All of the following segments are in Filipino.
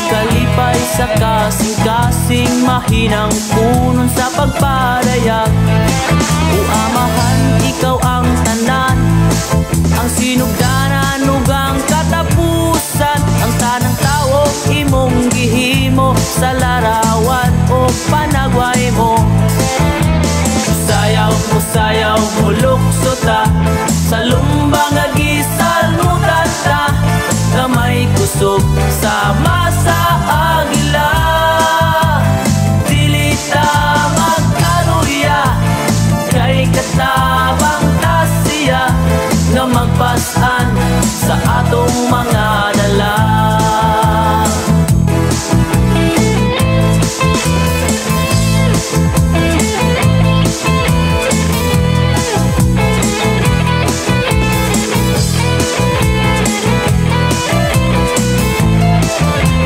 kalipay sa kasing-kasing, mahinang punon sa pagpadayag. O Amahan, ikaw ang tanan, ang sinugdanan ug ang katapusan. Ang tanang tao imong gihimo sa larawan o panagway mo. Sayaw mo lukso ta, sa lumbang agisal mo tata, kamay kusog sama sa agila. Dili ta magkaluya, kay katabang tasya, nga magpasan sa atong mga dala.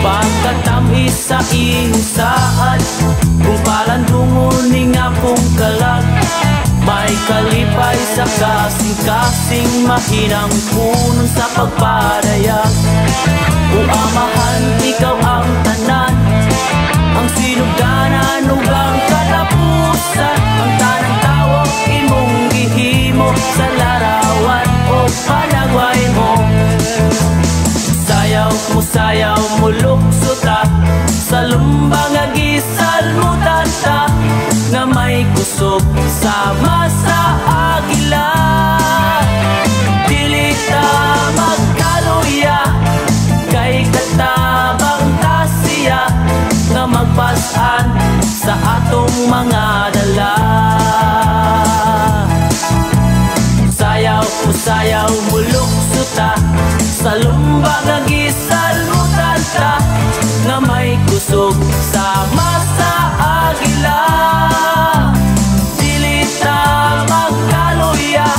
Pagkatamis sa iyong saad, kung palandungon ni nga pong kalag, may kalipay sa kasing-kasing, mahinang punon sa pagpadayag. O Amahan, ikaw ang tanan, ang sinugdanan ug ang katapusan. Ang tanang tawo imong gihimo sa larawan o panagway mo. Sayaw mo lukso ta, sa lumbang agisal mo tata, nga may kusog sama sa agila. Dili ta magkaluya, kay katabang tasya, nga magpasan sa atong mga dala. Sayaw mo lukso ta, sa lumbang agisal mo tata, nga may kusog sama sa agila. Dili ta magkaluya,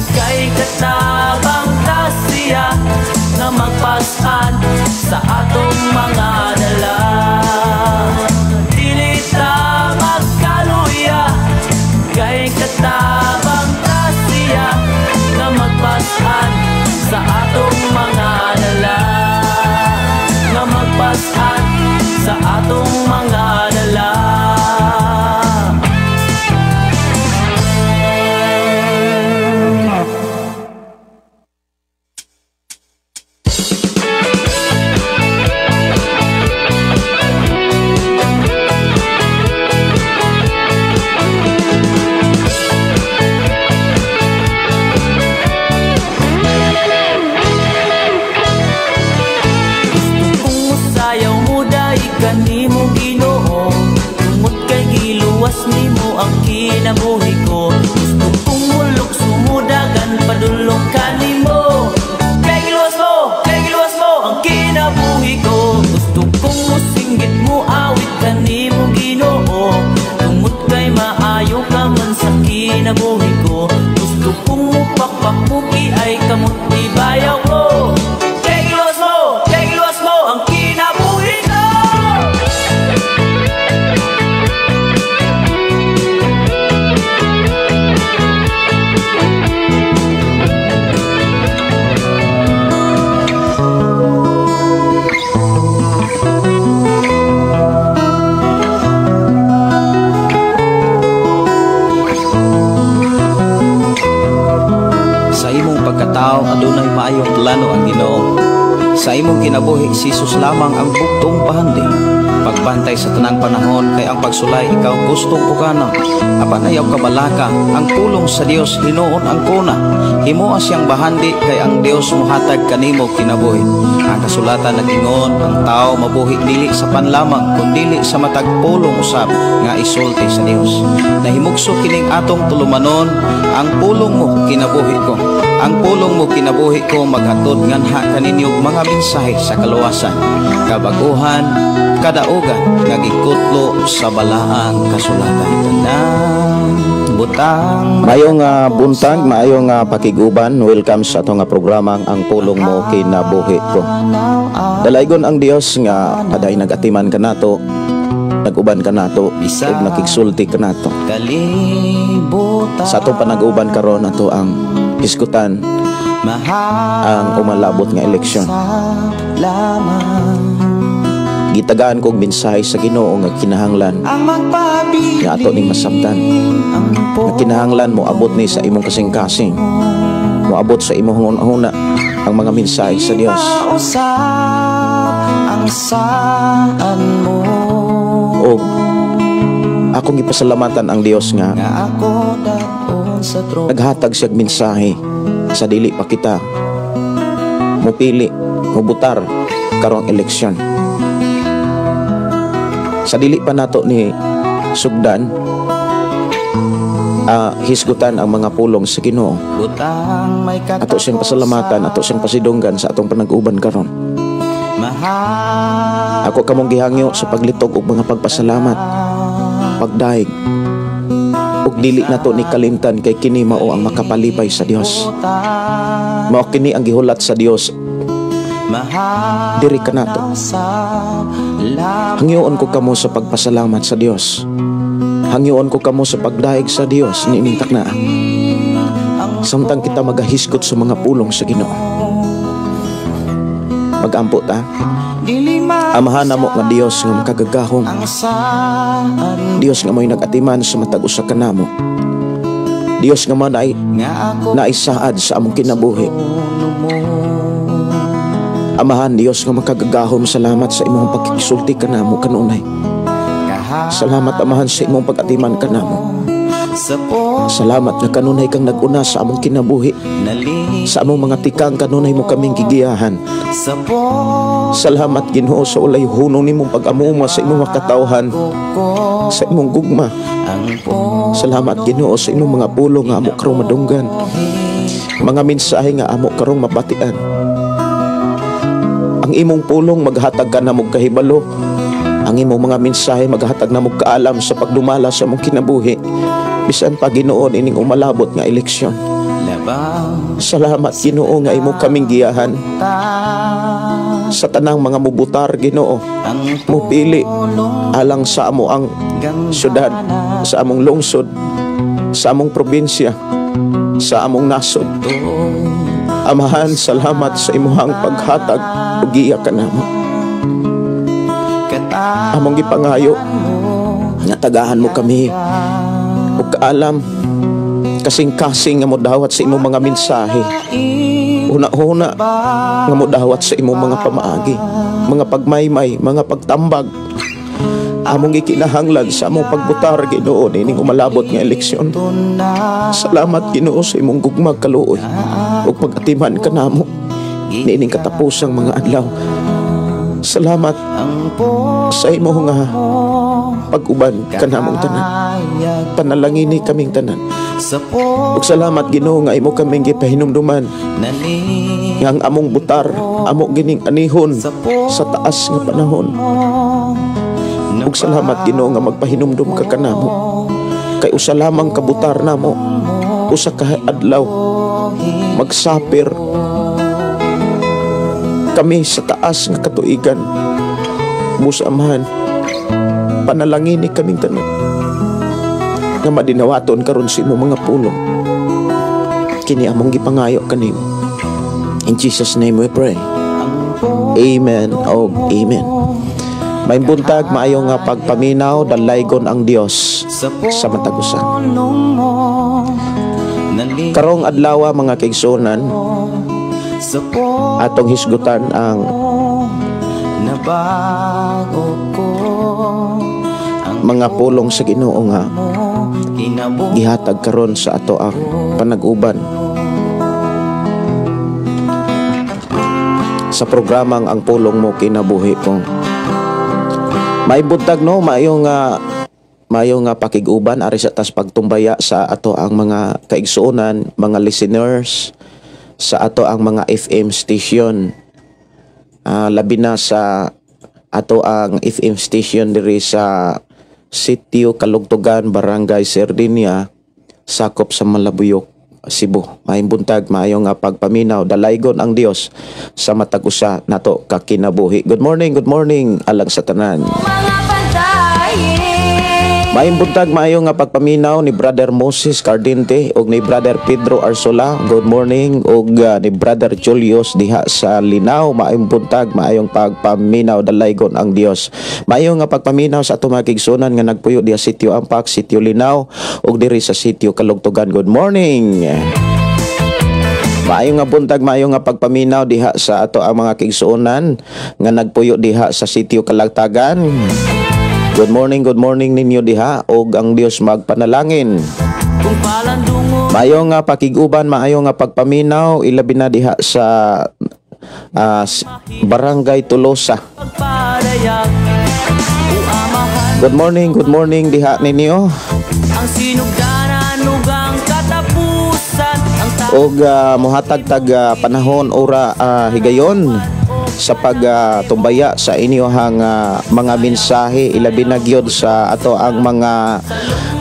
kay katabang tasya, nga magpasan sa atong mga dala. Dili ta magkaluya, kay katabang tasya, nga magpasan sa atong mga dala. Nga magpasan sa atong mga dala. Kanimo Ginoo, tungod kay giluwas nimo ang kinabuhi ko. Gusto kong mulok sumudagan, padulong kanimo, kay giluwas mo ang kinabuhi ko. Gusto kong musinggit mo, awit kanimo Ginoo, tungod kay maayo ka man sa kinabuhi ko. Gusto kong mupakpakuki ay kamot ibayaw ko, kay giluwas mo ang kinabuhi ko. Pagkatao adunay maayong plano ang Ginoo. Sa imong kinabuhi Jesus lamang ang bugtong pahandi. Pagbantay sa tanang panahon, kay ang pagsulay ikaw gustong pukana. Apan ayaw kabalaka, ang pulong sa Dios hinuon ang kuna. Himuha siyang bahandi, kay ang Dios muhatag kanimo kinabuhi. Ang kasulatan nagingon, ang tao mabuhi dili sa panlamang, kundili sa matag pulong usab nga isulti sa Dios. Nahimugso kining atong tulumanon, ang pulong mo kinabuhi ko. Ang pulong mo kinabuhi ko, maghatod nganha kaninyong mga mensahe sa kaluwasan, kabaguhan, kadaugan, nga gikutlo sa balaang kasulatan. Butang mayong buntag, mayong pakiguban. Welcome sa atong programang ang pulong mo kinabuhi ko. Dalaygon ang Dios nga paday nagatiman kanato, naguban kanato, ug nakigsulti kanato. Sa atong panaguban karon nato ang iskutan ang umalabot nga eleksyon. Gitagaan kong mensahe sa Ginoo nga kinahanglan nga ato ning masabtan. Nga kinahanglan mo abot ni sa imong kasing-kasing. Mo abot sa imong huna ang mga mensahe sa Dios. Ang saan mo O akong ipasalamatan ang Dios nga ako daon sa trono. naghatag siyang mensahe sa dili pa kita mupili, mubutar karong eleksyon. Sa dili pa nato ni sugdan hisgutan ang mga pulong sa Ginoo. Butang may Ato siyang pasalamatan, ato siyang pasidunggan sa atong panag-uban karon. mahal. Ako kamong gihangyo sa paglitog og mga pagpasalamat, pagdaig ug dili nato ni kalimtan kay kini mao ang makapalipay sa Dios. Mao kini ang gihulat sa Dios Mahal diri kanato. Hangyoon ko kamo sa pagpasalamat sa Dios. Hangyoon ko kamo sa pagdaig sa Dios niining takna. Samtang kita magahisgot sa mga pulong sa Ginoo. Mag-ampo ta. Amahan namo nga Dios nga makagagahom. Dios nga mo'y nag-atiman sa matag usa kanamo. Dios nga man ay naisaad sa among kinabuhi. Amahan Dios nga makagagahom, salamat sa imong pagkisulti kanamo kanunay. Salamat Amahan sa imong pag-atiman kanamo. Salamat nga kanunay kang nag-una sa among kinabuhi. Sa among mga tikang kanunay mo kaming gigiyahan. Salamat Ginoo sa ulay hunong nimong pag-amuma sa imong katawhan, sa imong gugma. Salamat Ginoo sa imong mga pulong nga amo karong madunggan, mga mensahe nga amo karong mabatian. Ang imong pulong maghatag ka na mog kahibalo. Ang imong mga mensahe maghatag na mog kaalam sa pagdumala sa among kinabuhi. Bisan pa Ginoo ining umalabot nga eleksyon. Salamat Ginoo nga imo kaming giyahan. Sa tanang mga mubutar Ginoo, mupili alang sa amo ang syudad, sa among lungsod, sa among probinsya, sa among nasod. Amahan, salamat sa imuhang paghatag ug giya kanamo. Among gipangayo nga tagahan mo kami ug kaalam kasing-kasing nga modawat sa imong mga mensahe. Una-una nga modawat sa imong mga pamaagi, mga pagmaymay, mga pagtambag. Among gikinahanglan sa among pagbutar Ginoo ining umalabot nga eleksyon. Salamat Ginoo sa imong gugmag kaluoy ug pag-atiman kanamo niining katapusang mga adlaw. Salamat sa imo nga pag-uban kanamong tanan. Panalangini kaming tanan. Ug salamat Ginoo nga imo kaming gipahinumduman nga ang among butar amo gining anihon sa taas nga panahon. Ug salamat Ginoo nga magpahinumdum ka kanamo kay usa lamang kabutar namo, usa ka adlaw magsapir kami sa taas nga katuigan. Musamahan, panalangini kaming tanan nga madinawaton karon sa imong mga pulong. Kini among gipangayo kanimo. In Jesus' name we pray. Amen o amen. May buntag maayo nga pagpaminaw dalaygon ang Dios sa matag usa. Karong adlaw mga kaigsunan, atong hisgutan ang mga pulong sa Ginoo nga gihatag karon sa ato ang panag-uban sa programang Ang Pulong Mo Kinabuhi Ko. May buntag no, mayo nga pakig-uban ari sa tas pagtumbaya sa ato ang mga kaigsuonan, mga listeners, sa ato ang mga FM station. Labi na sa ato ang FM station diri sa Sitio Kalugtugan, Barangay Sardinia, sakop sa Malabuyok, Cebu. May buntag maayo nga pagpaminaw dalaygon ang Dios sa matag usa nato kakinabuhi. Good morning alang sa tanan. Mga pantayin Maayong buntag, maayo nga pagpaminaw ni Brother Moses Cardente ug ni Brother Pedro Arsola. Good morning. Ug ni Brother Julius diha sa Linaw. Maayong buntag, maayong pagpaminaw, dalaygon ang Dios. Maayo nga pagpaminaw sa atong mga kigsunan nga nagpuyo diha sitio Ampak, sitio Linaw ug diri sa sitio Kalugtugan. Good morning. Maayo nga buntag, maayo nga pagpaminaw diha sa ato ang mga kigsuonan nga nagpuyo diha sa sitio Kalagtagan. Good morning ninyo diha og ang Dios magpanalangin. Maayo nga pakiguban, maayo nga pagpaminaw ilabi na diha sa Barangay Tolosa. Good morning diha ninyo. Ang sinugdanan ug ang katapusan Og muhatag tag panahon ora higayon sa pagtumbaya sa inyohang mga mensahe ilabi na gyud sa ato ang mga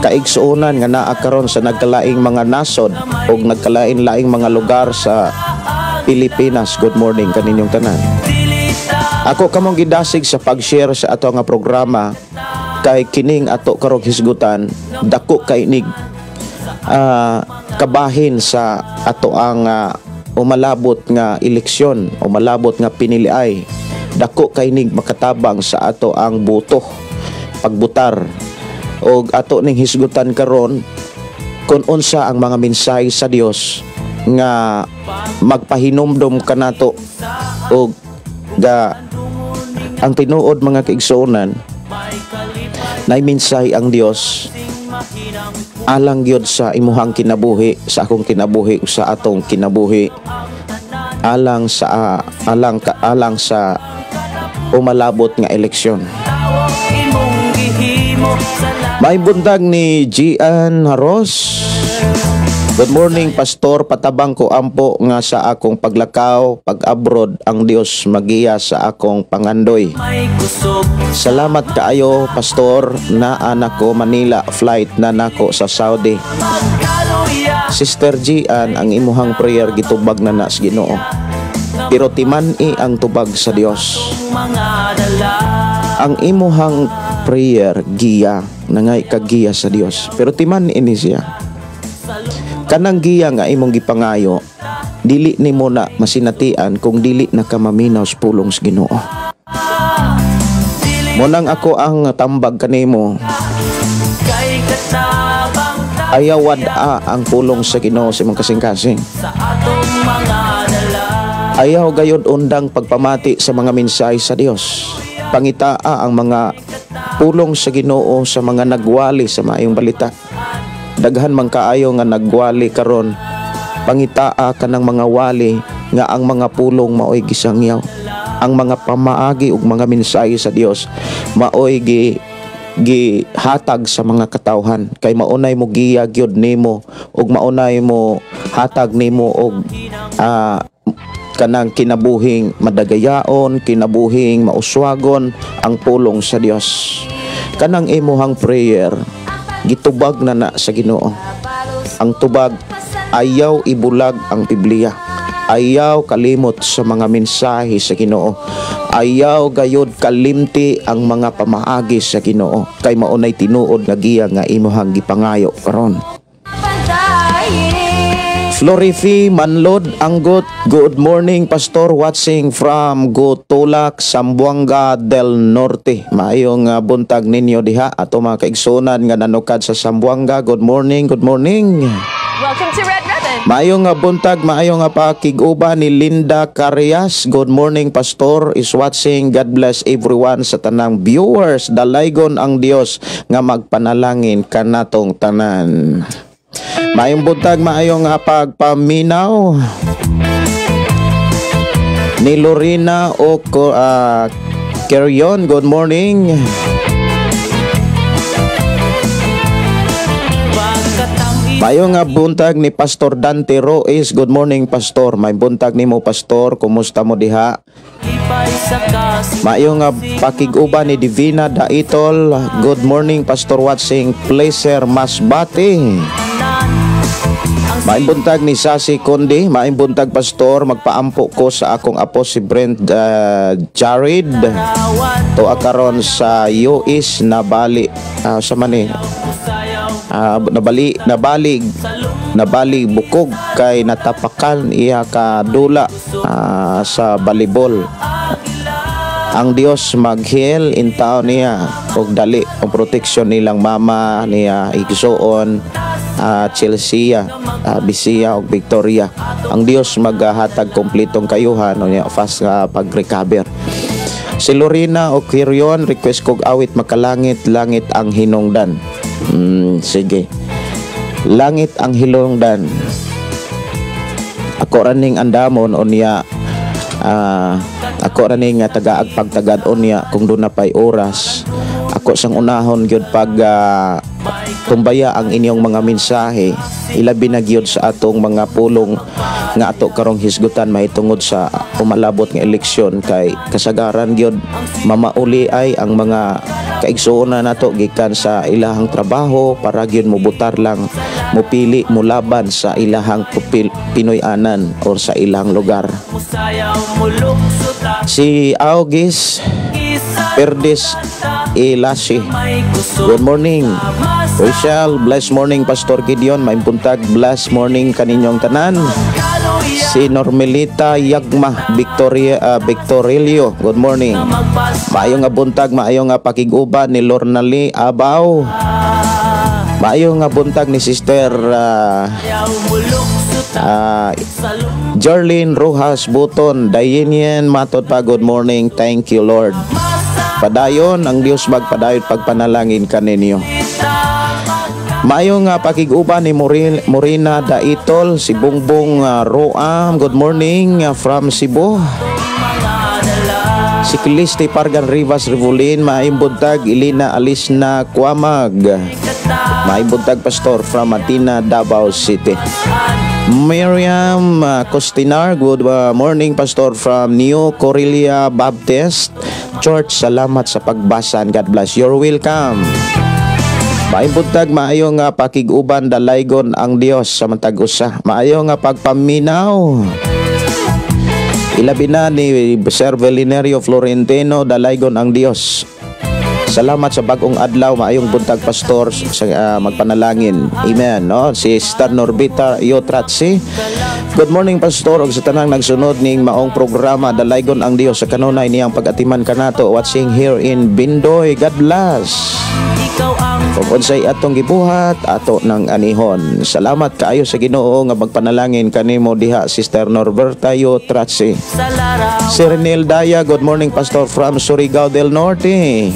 kaigsuonan nga naa karon sa nagkalaing mga nasod ug nagkalain-laing mga lugar sa Pilipinas. Good morning kaninyong tanan. Ako kamong gidasig sa pag-share sa ato nga programa kay kining ato karong hisgutan dako kay nig kabahin sa ato ang umalabot nga eleksyon, umalabot nga piniliay. Dako kay nig makatabang sa ato ang boto pagbutar. Og ato ning hisgutan karon kung unsa ang mga mensahe sa Dios nga magpahinumdom kanato og ang tinuod mga kaigsuonan nay mensahe ang Dios alang gyud sa imuhang kinabuhi, sa akong kinabuhi, sa atong kinabuhi, alang sa umalabot nga eleksyon. May buntag ni Gian Haros. Good morning, Pastor. Patabang ko ampo nga sa akong paglakaw, pag-abroad ang Dios magiya sa akong pangandoy. Salamat kaayo, Pastor. Na anak ko Manila flight na nako sa Saudi. Sister Gian, ang imuhang prayer gitubag na sa Ginoo. Pero timani ang tubag sa Dios. Ang imuhang prayer giya, nangay kagiya sa Dios. Pero timani ini siya. Kanang giya nga imong gipangayo, dili nimo na masinatian kung dili na ka maminaw sa pulong sa Ginoo. Munang ako ang tambag kanimo, ayaw wad-a ang pulong sa Ginoo sa imong kasing-kasing. Ayaw gayud undang pagpamati sa mga mensahe sa Dios. Pangitaa ang mga pulong sa Ginoo sa mga nagwali sa maayong balita. Daghan man kaayo nga nagwali karon, pangitaa ka ng mga wali nga ang mga pulong maoy gisangyaw. Ang mga pamaagi ug mga mensahe sa Dios maoy gihatag sa mga katawhan, kay maunay mo giya gyud nimo ug maunay mo hatag nimo og kanang kinabuhing madagayaon, kinabuhing mauswagon ang pulong sa Dios. Kanang imuhang prayer gitubag na sa Ginoo. Ang tubag, ayaw ibulag ang Biblia. Ayaw kalimot sa mga mensahe sa Ginoo. Ayaw gayud kalimti ang mga pamaagi sa Ginoo. Kay maunay tinuod nga giya nga imuhang gipangayo karon. Florifi Manlod Anggot, good morning Pastor, watching from Gotulak, Zamboanga del Norte. Maayong buntag ninyo diha ato mga kaigsunan nga nanukad sa Zamboanga. Good morning. Welcome to Red Ribbon. Maayong buntag, maayong pakiguban ni Linda Carias. Good morning Pastor, is watching. God bless everyone sa tanang viewers. Dalaygon ang Dios nga magpanalangin kanatong tanan. Maayong buntag, maayong pagpaminaw ni Lorena o Carrion. Good morning. Maayong buntag ni Pastor Dante Roes. Good morning Pastor. May buntag ni mo Pastor, kumusta mo diha? Maayong pakiguban ni Divina Daitol. Good morning Pastor, watching Pleasure Masbate. Maayong buntag ni Sasi Kundi, maayong buntag pastor, magpaampo ko sa akong apo si Brent Jared. Tuwa karon sa US na bali sa mani. Nabali bukog kay natapakan iya ka dula sa volleyball. Ang Dios mag-heal in taon niya og dali ang proteksyon nilang mama niya igsuon Chelsea, Bisia og Victoria. Ang Dios maghatag kompletong kayuhan niya fast pag-recover. Si Lorena o Kirion request kog awit makalangit langit ang hinungdan. Sige. Langit ang hinungdan. Ako raning andamon unya ako raning tagaag pagtagad-on niya kung doon na pay oras. Ako sang unahon gyud pag tumbaya ang inyong mga mensahe, ilabi na gyud sa atong mga pulong nga ato karong hisgutan mahitungod sa umalabot nga eleksyon kay kasagaran gyud mamauli ay ang mga kaigsuonan nato gikan sa ilahang trabaho para gyud mobutar lang mupili mulaban sa ilahang Pinoy-anan or sa ilang lugar. Si August Perdes Ilasi, good morning. Rachel, blessed morning Pastor Gideon. Maimpuntag, blessed morning kaninyong tanan. Si Normelita Yagma Victorilio, good morning. Maayong nga buntag, maayong nga pakiguban ni Lornali Abaw. Maayong nga buntag ni Sister Jarlene Rojas Buton. Dayenien matot pa, good morning. Thank you Lord. Padayon ang Dios magpadayon pagpanalangin kaninyo. Maayong pakiguban ni Morena Daitol, si Bongbong Roam, good morning from Cebu. Si Kilisti Pargan Rivas Rivulin, maayong buntag. Ilina Alisna Kuamag, maayong buntag Pastor from Matina, Davao City. Miriam Costinar, good morning Pastor from New Corelia Baptist Church. Salamat sa pagbasa. God bless. You're welcome. Maayong buntag, maayong pakiguban dalaygon ang Dios sa matag usa. Maayong pagpaminaw. Ilabi na ni Sir Velinerio Florentino, dalaygon ang Dios. Salamat sa bagong adlaw, maayong buntag Pastor sa magpanalangin. Amen. No? Si Sister Norbita Yotratsi, good morning Pastor og sa tanang nagsunod ning maong programa dalaygon ang Dios sa kanunay niyang pag-atiman kanato watching here in Bindoy. God bless. Kung unsay atong gibuhat ato ng anihon. Salamat kaayo sa Ginoo nga magpanalangin kanimo diha Sister Norberta Yotratsi. Si Renel Daya, good morning Pastor from Surigao del Norte.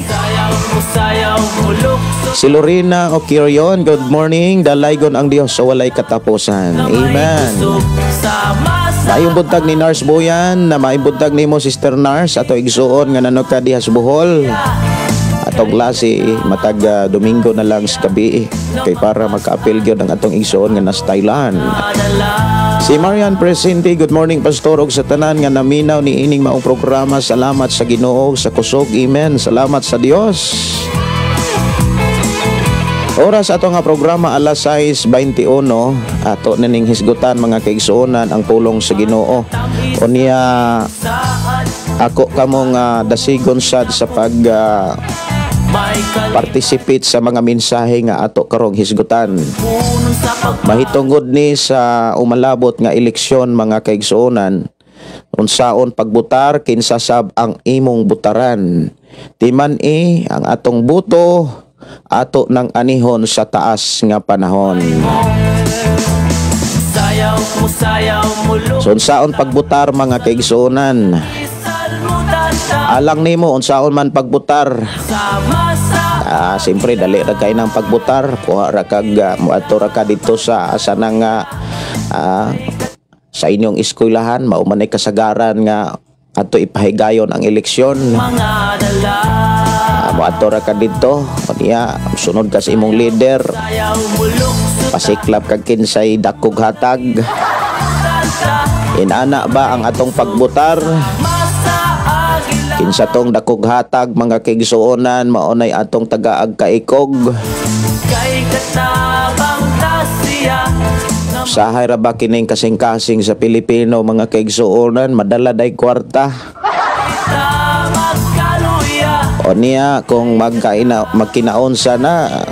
Si Lorena Okirion, good morning. Dalaygon ang Dios sa walay katapusan. Amen. Maayong buntag ni Nars Boyan, na maayong buntag nimo Sister Nars ato igsuon nga nanod ka diha sa Bohol. Atong klase matag Domingo na lang sa gabi kay para magka-appeal gyud ang atong igsuon nga nastaylan. Si Marian Presente, good morning Pastor og sa tanan nga naminaw ni ining maong programa. Salamat sa Ginoo sa kusog. Amen. Salamat sa Dios. Oras ato nga programa alas 6:21 ato naning hisgutan mga kaigsuonan ang pulong sa Ginoo. Unya ako kamong dasigon sad sa pag participate sa mga mensahe nga ato karong hisgutan. Mahitungod ni sa umalabot nga eleksyon mga kaigsuonan, unsaon pagbutar kinsa sab ang imong butaran. Timan ang atong buto ato ng anihon sa taas nga panahon. So unsaon pagbutar mga kaigsuonan? Alang nimo unsaon man pagbutar. Siyempre dali ra kay nang pagbutar. Kuha ra kag moadto ra ka dito sa asanang sa inyong eskwelahan, mao man ay kasagaran nga ato ipahigayon ang eleksyon. Moadto ra ka dito, unya sunod ka sa imong leader. Pasiklap kag kinsay dakog hatag. Inana ba ang atong pagbutar? Kinsa tong dakog hatag mga kaigsuonan maunay atong tagaag kaikog. Usahay ra ba kining kasing-kasing sa Pilipino mga kaigsuonan madala day kwarta. O niya kung magkinaunsa na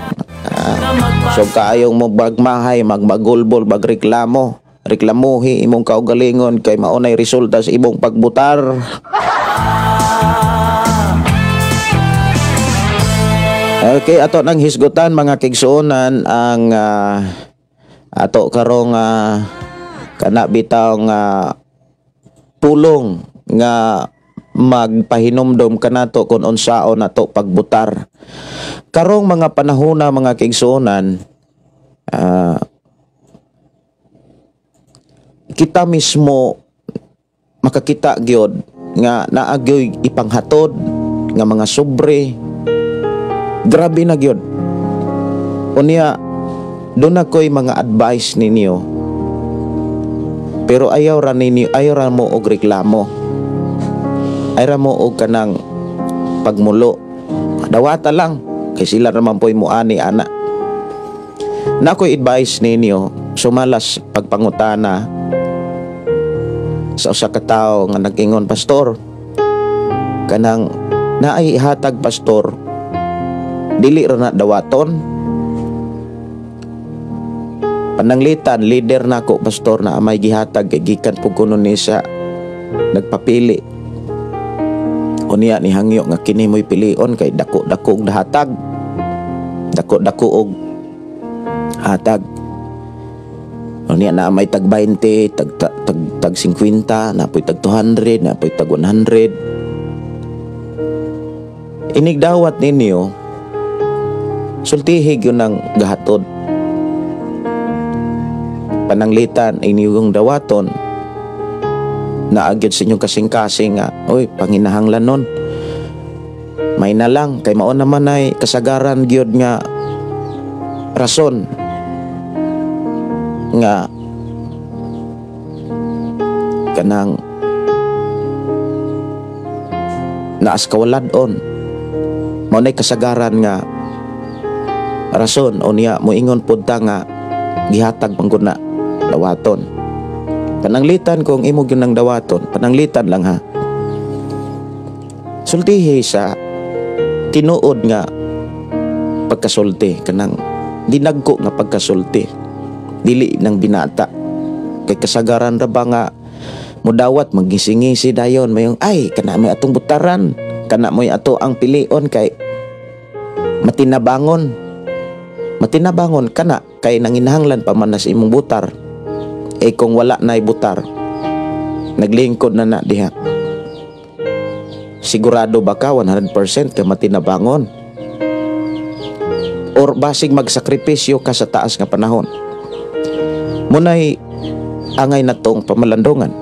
so kaayong mo bagmahay magmagulbol magreklamo reklamuhi imong kaugalingon kay maunay resulta sa imong pagbutar. Okay, ato nang hisgutan mga kigsuonan ang ato karong kana bitawng pulong nga magpahinomdom kanato kung unsaon nato pagbutar. Karong mga panahon na mga kigsuonan, kita mismo makakita gyud nga naagyoy ipanghatod nga mga sobre. Grabe na gyud. Unya doon ako'y mga advice ninyo. Pero ayaw ra mo og reklamo. Ayaw ra mo og kanang pagmulo. Dawata lang kay sila naman po'y muani ana. Na ako'y advice ninyo sumalas pagpangutana sa usa ka tawo nga nag-ingon, pastor, kanang naay hatag pastor dili ra na dawaton. Pananglitan leader nako pastor na may gihatag kay gikan pug kuno ni sa nagpapili. Unya ni hangyo nga kini mo'y pilion kay dako-dako og hatag. Dako-dako og hatag. Unya na may tag 20, tag 50, napoy tag 200, napoy tag 100. Inigdawat ninyo sultihig yun ang gahatod. Pananglitan inyong dawaton na agyod sa inyong kasing-kasing nga, oy, panginahanglan nun. May na lang, kay mao naman ay kasagaran gyud nga rason nga kanang naas kawaladon. Mao nay kasagaran nga rason o niya moingon pud ta nga gihatag manggod na dawaton. Pananglitan kung imo gyud nang dawaton, pananglitan lang ha. Sultihi sa tinuod nga pagkasulti kanang dinagko nga pagkasulti. Dili nang binata. Kay kasagaran ra ba nga mudawat magisingisi dayon mayong ay kana may atong butaran, kana moy ato ang pilion kay matinabangon kana kay nanginahanglan pa man sa imong butar. Kung wala na'y butar naglingkod na diha, sigurado ba ka 100% kay matinabangon or basig magsakripisyo ka sa taas nga panahon? Munay angay na tong pamalandongan.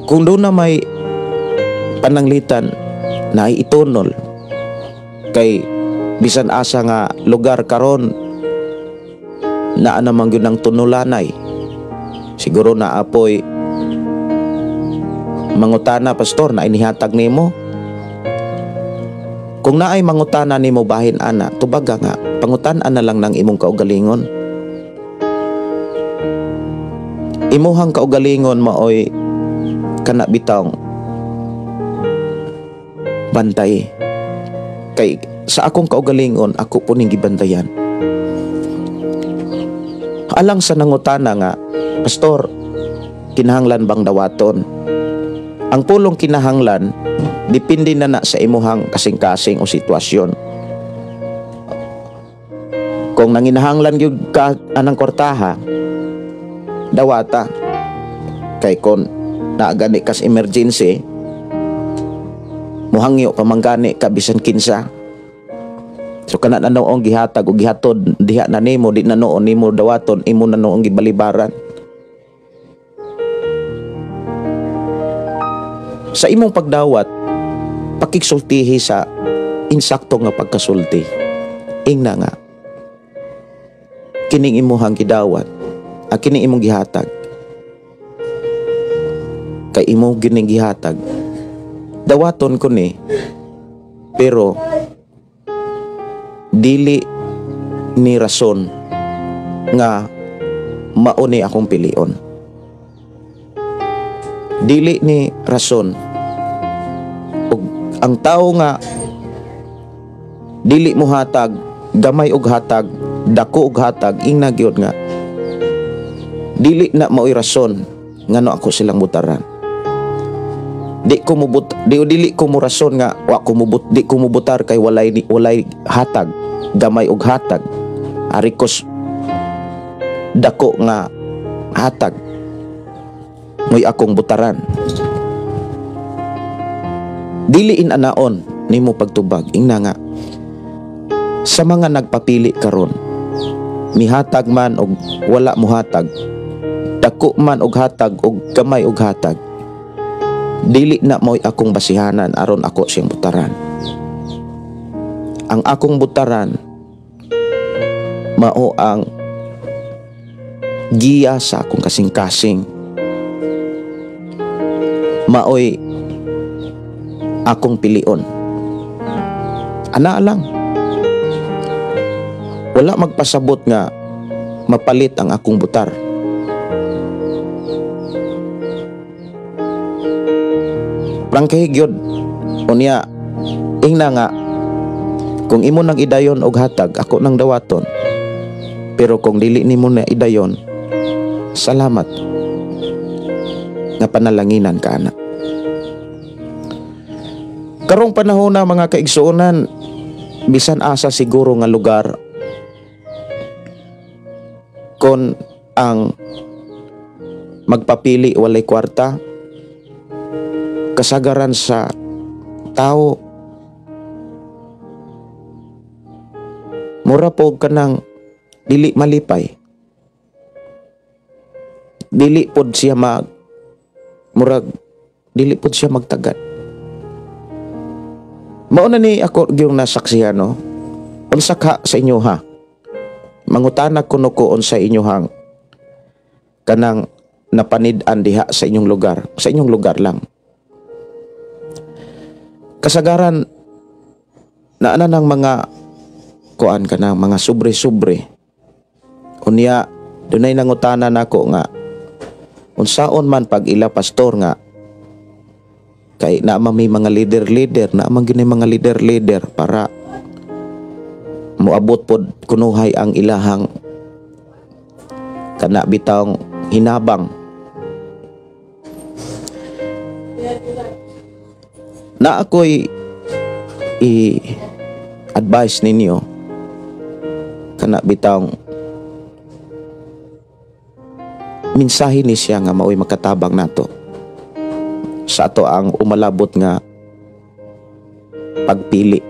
Kung doon na may pananglitan na itunol kay bisan asa nga lugar karon na anamang yun ang tunulanay, siguro na apoy mangutana, pastor, na inihatag nimo. Kung naay mangutana nimo bahin ana, tubaga nga pangutan-an na lang ng imong kaugalingon. Imuhang kaugalingon maoy kana bitang bantay. Kay sa akong kaugalingon ako po ning gibantayan. Alang sa nangutana nga, pastor, kinahanglan bang dawaton? Ang pulong kinahanglan depende na sa imuhang kasing-kasing o sitwasyon. Kung nanginahanglan gyud ka anang kortaha, dawata. Kay kon naagani kas emergency, muhangyo pamanggani ka bisan kinsa. So kana na noong gihatag o gihatod diha na nimo, di na noon nimo dawaton, imo na noong gibalibaran. Sa imong pagdawat, pakigsultihi sa insakto nga pagkasulti. Ingna nga kining imuhang gidawat, kining imong gihatag kay imo gining gihatag, dawaton ko ni, pero dili ni rason nga mauni akong pilion. Dili ni rason ug ang tao nga dili mo hatag, gamay og hatag, dako og hatag, ingna gyud nga dili na mao'y rason ngano ako silang butaran. Dili ko mo rason nga di ko mubutar kay walay hatag, gamay og hatag, arikos dako nga hatag mo'y akong butaran. Dili inanaon nimo pagtubag, ingna nga sa mga nagpapili karon, mihatag man og wala mo hatag, dako man og hatag og gamay og hatag, dili na mo'y akong basihanan aron ako siyang butaran. Ang akong butaran mao ang giya sa akong kasing-kasing, mao'y akong pilion. Ana lang, wala magpasabot nga mapalit ang akong butar. Prangkahig yun. Unya, ingna nga, kung imo nang idayon og hatag, ako nang dawaton. Pero kung dili nimo na idayon, salamat nga panalanginan ka na. Karong panahon na mga kaigsuonan, bisan asa siguro nga lugar kon ang magpapili walay kwarta, kasagaran sa tao mura po kanang dili malipay, dili pod siya dili pod siya magtagad. Mao na ni ako yung nasaksihan, no? Unsaka sa inyo ha, mangutana kuno ko sa inyo hang kanang napanid-an diha sa inyong lugar lang. Kasagaran na ng mga kuan ka ng mga sobre-sobre. Unya, dunay nangutana nako nga unsaon man pag ila pastor nga kay naamang may mga leader, naamang ginay mga leader para moabot pod kunuhay ang ilahang kana bitawng hinabang. Na ako'y i-advise ninyo kana bitawng mensahe ni siya nga mao'y makatabang nato sa ato ang umalabot nga pagpili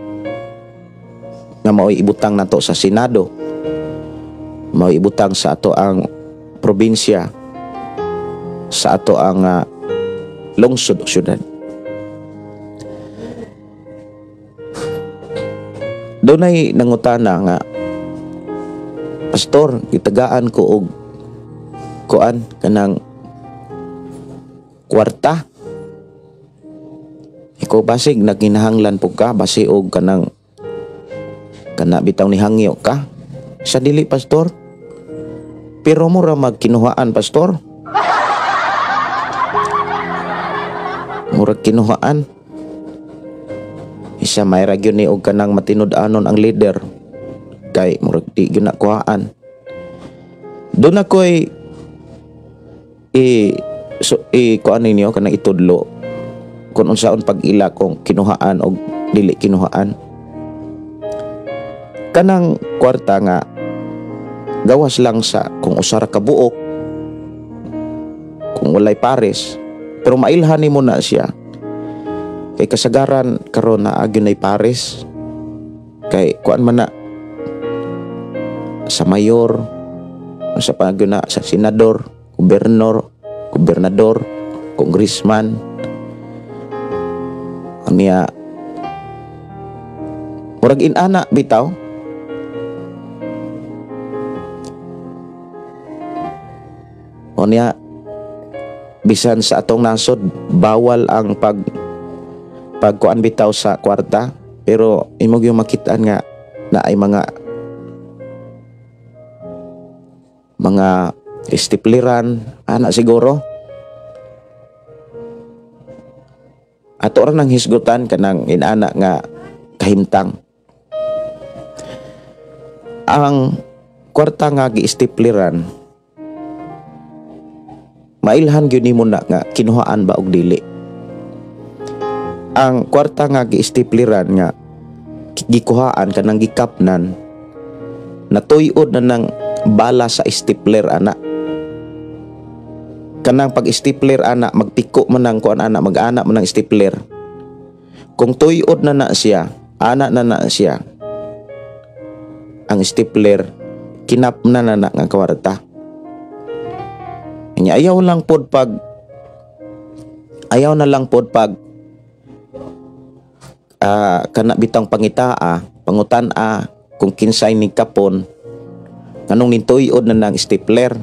nga mao'y ibutang nato sa Senado, mao'y ibutang sa ato ang probinsya, sa ato ang lungsod o syudad. Dunay nangutana nga, pastor, gitagaan ko og kuan kanang kwarta. Ikaw basig naginahanglan po ka basi og kana bitaw ni hangyo ka. Sa dili, pastor. Pero mo ra magkinuhaan, pastor. Murag kinuhaan. Isa may ragyo ni og kanang matinud-anon ang leader kay murag di gyud nakuhaan. Doon ako'y kuan ninyo kanang itudlo kung unsaon pag-ila kung kinuhaan o dili kinuhaan. Kanang kwarta nga gawas lang sa kung usara ka buok, kung walay pares, pero mailhan mo na siya. Kay kasagaran karon na agyunay pares, kay kuan man na sa mayor, sa pagyo na sa senador, gobernador, congressman, aniya murag inana bitaw. Aniya bisan sa atong nasod bawal ang pagkuan bitaw sa kwarta, pero imong yung makitaan nga na ay mga istipliran, ana siguro. Ato ra nang hisgutan kanang inana nga kahimtang. Ang kwarta nga giistipliran, mailhan gyud nimo na nga kinuhaan ba og dili. Ang kwarta nga giistipliran nga gikuhaan kanang gikapnan, natuy-od na ng bala sa stapler ana. Kanang pag-stapler ana, magpiko man ang kuan ana, mag-ana man ang stapler. Kung tuy-od na siya, ana na siya, ang stapler kinap na nga kwarta. Ayaw na lang pod kana bitang pangitaa, pangutan-a kung kinsay ni kapon kanong nintuy-od na ng stapler.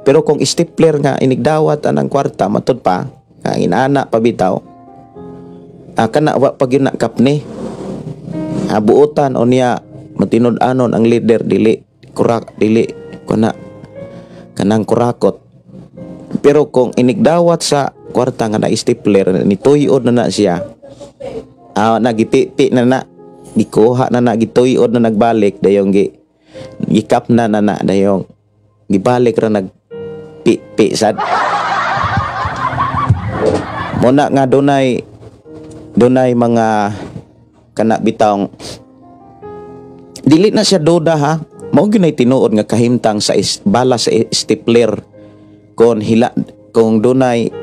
Pero kung stapler nga inigdawat anang kwarta matud pa nga inana pabitaw, kana wa pag yun nakapni, buutan o niya matinud-anon ang leader dili kuna kanang kurakot. Pero kung inigdawat sa kwarta nga na stapler, nituy-od na siya, nagipipi na gikuha na gituy-od na nagbalik dayong gikap na dayong gibalik ra nagpipi sad. Muna nga dunay mga kana bitawng dili na siya duda ha. Mao gyud tinuod nga kahimtang sa bala sa stapler kung dunay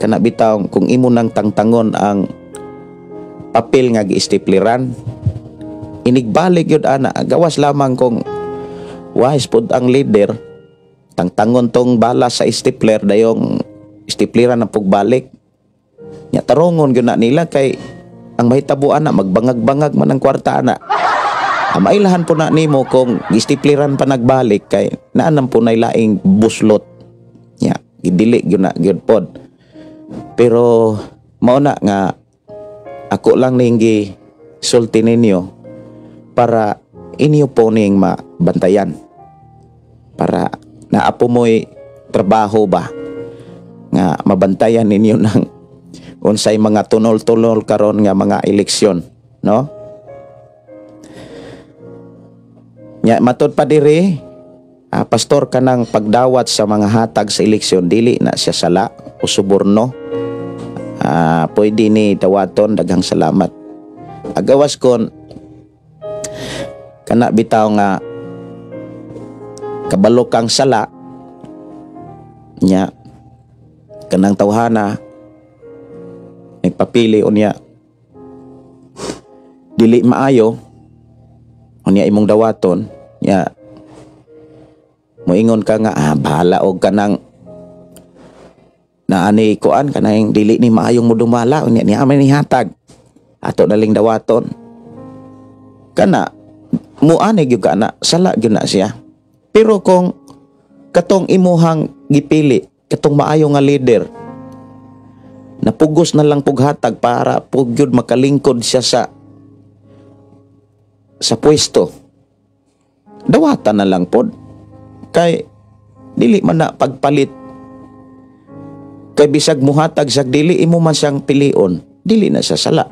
kana bitawng kung imo nang tangtangon ang papel nga gi-stapleran, inigbalik yun ana. Gawas lamang kung wise pod ang leader, tangtangon tong bala sa stapler dayong stapleran na pugbalik nya tarongon yun na nila kay ang mahitabuan na magbangag-bangag man ang kwarta ana. Mailahan po na nimo kung stapleran pa nagbalik kay naanam po na laing buslot nya gidili yun na yun pod. Pero mao na nga ako lang ninggi sulti ninyo para inyo po ning mabantayan, para naapo mo'y trabaho ba nga mabantayan ninyo ng unsay mga tunol-tunol karon nga mga eleksyon, no? Nya matud pa diri, pastor kanang pagdawat sa mga hatag sa eleksyon dili na siya sala o suborno. Pwede ni dawaton, daghang salamat. Agawas kon kana bitaw nga kabalo kang sala nya kanang tawhana nagpapili unya dili maayo unya imong dawaton nya moingon ka nga bahala og kanang na ani kuan kanang dili ni maayong mudumala unya ni amay ni hatag ato naling dawaton kana muani gyud kana sala gyud na siya. Pero kung katong imuhang gipili katong maayo nga leader napugos na lang pughatag para pugyud makalingkod siya sa pwesto, dawatan na lang pod kay dili man na pagpalit. Kay bisag muhatag sak dili imo man siyang pilion, dili na siya sala.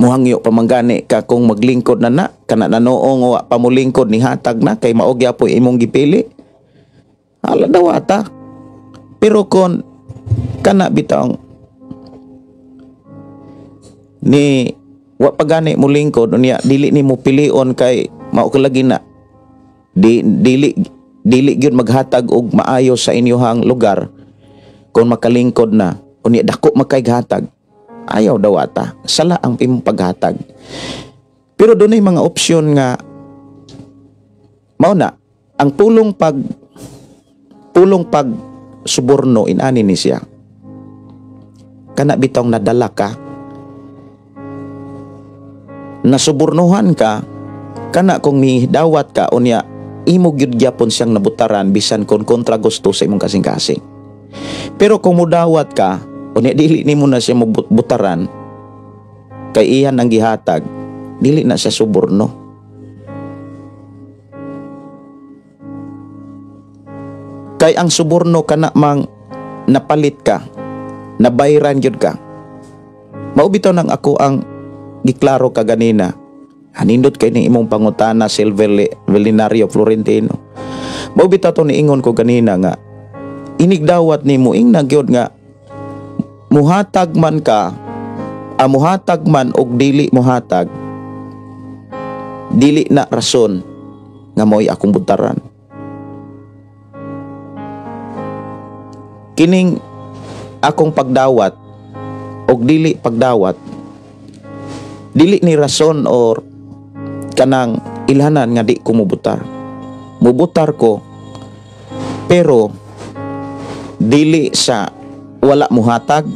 Muhangyo pamanggani ka kung maglingkod na kana nanoong wa pamulingkod ni hatag na kay maog yapoy imong gipili. Ala dawata. Pero kon kana bitang ni wa pagani mo lingkod unya dili nimo pilion kay mao lagi na dili gyud maghatag og maayo sa inyohang lugar. Kung makalingkod na unya dako makayhatag, ayaw daw ata sala ang imong paghatag. Pero dunay mga opsyon nga mao na ang pulong pag suborno inani ni siya. Kana bitong nadala ka, nasubornohan ka, kana kung dawat ka unya imo gyud gyapon siyang nabutaran bisan kon kontra gusto sa imong kasing-kasing. Pero kung mudawat ka unya dili nimo na siya mabutaran kay iyan ang gihatag, dili na siya suborno. Kay ang suborno kana mang napalit ka, nabayran gyud ka. Maubitaw nang ako ang giklaro ka ganina. Hanindot kay ni imong pangutana Silver Velinario Florentino. Maubitaw to ni ingon ko ganina nga inigdawat nimo ing nagyod nga muhatag man ka, muhatag man og dili muhatag, dili na rason nga mo'y akong butaran. Kining akong pagdawat og dili pagdawat, dili ni rason or kanang ilhanan nga di ko mubutar. Mubutar ko, pero dili sa wala muhatag,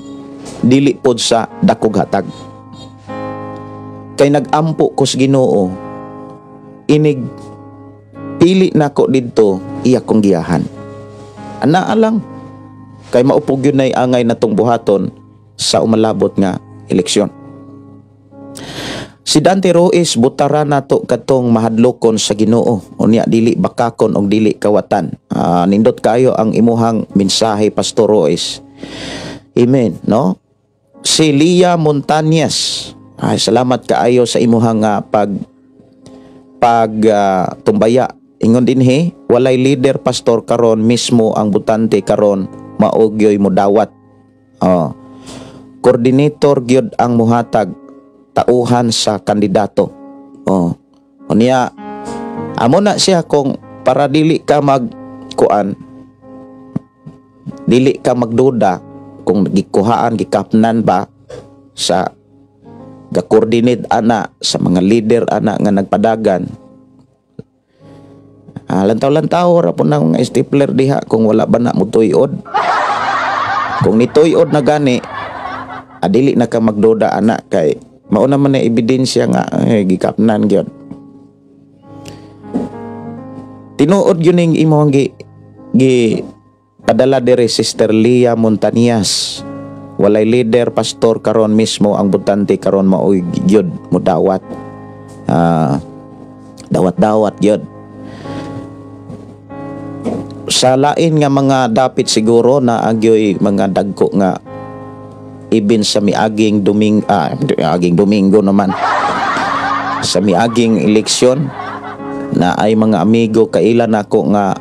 dili pod sa dakog hatag. Kay nag-ampo ko sa Ginoo, inig pili nako didto iya kong giyahan. Anaa lang, kay maupog yun ay angay natong buhaton sa umalabot nga eleksyon. Si Dante Ruiz butara nato katong mahadlokon sa Ginoo, unya dili bakakon og dili kawatan. Nindot kayo ang imuhang mensahe, Pastor Ruiz. Amen, no? Si Lia Montañez, salamat kaayo sa imuhang tumbaya. Ingon dinhi, walay leader pastor karon, mismo ang butante karon maugyoy mo dawat. Coordinator gyud ang muhatag tauhan sa kandidato. Unya amo na siya kung para dili ka dili ka magduda kung gikuhaan gikapnan ba sa ga-coordinate ana sa mga leader ana nga nagpadagan. Lantaw-lantaw ra po na mga stapler diha kung wala ba na mo tuyod. Kung nituyod na gani, dili na ka magduda ana kay mauna man na ebidensya nga gikapnan gyud. Tinuod gyud ning imong gi padala diri Sister Lia Montañez. Walay leader pastor karon, mismo ang butante karon maoy gyud mo dawat. Dawat-dawat gyud. Sa lain nga mga dapit siguro na agyoy mga dagko nga ibin sa miaging Domingo naman. Sa miaging eleksyon na ay mga amigo kailan ako nga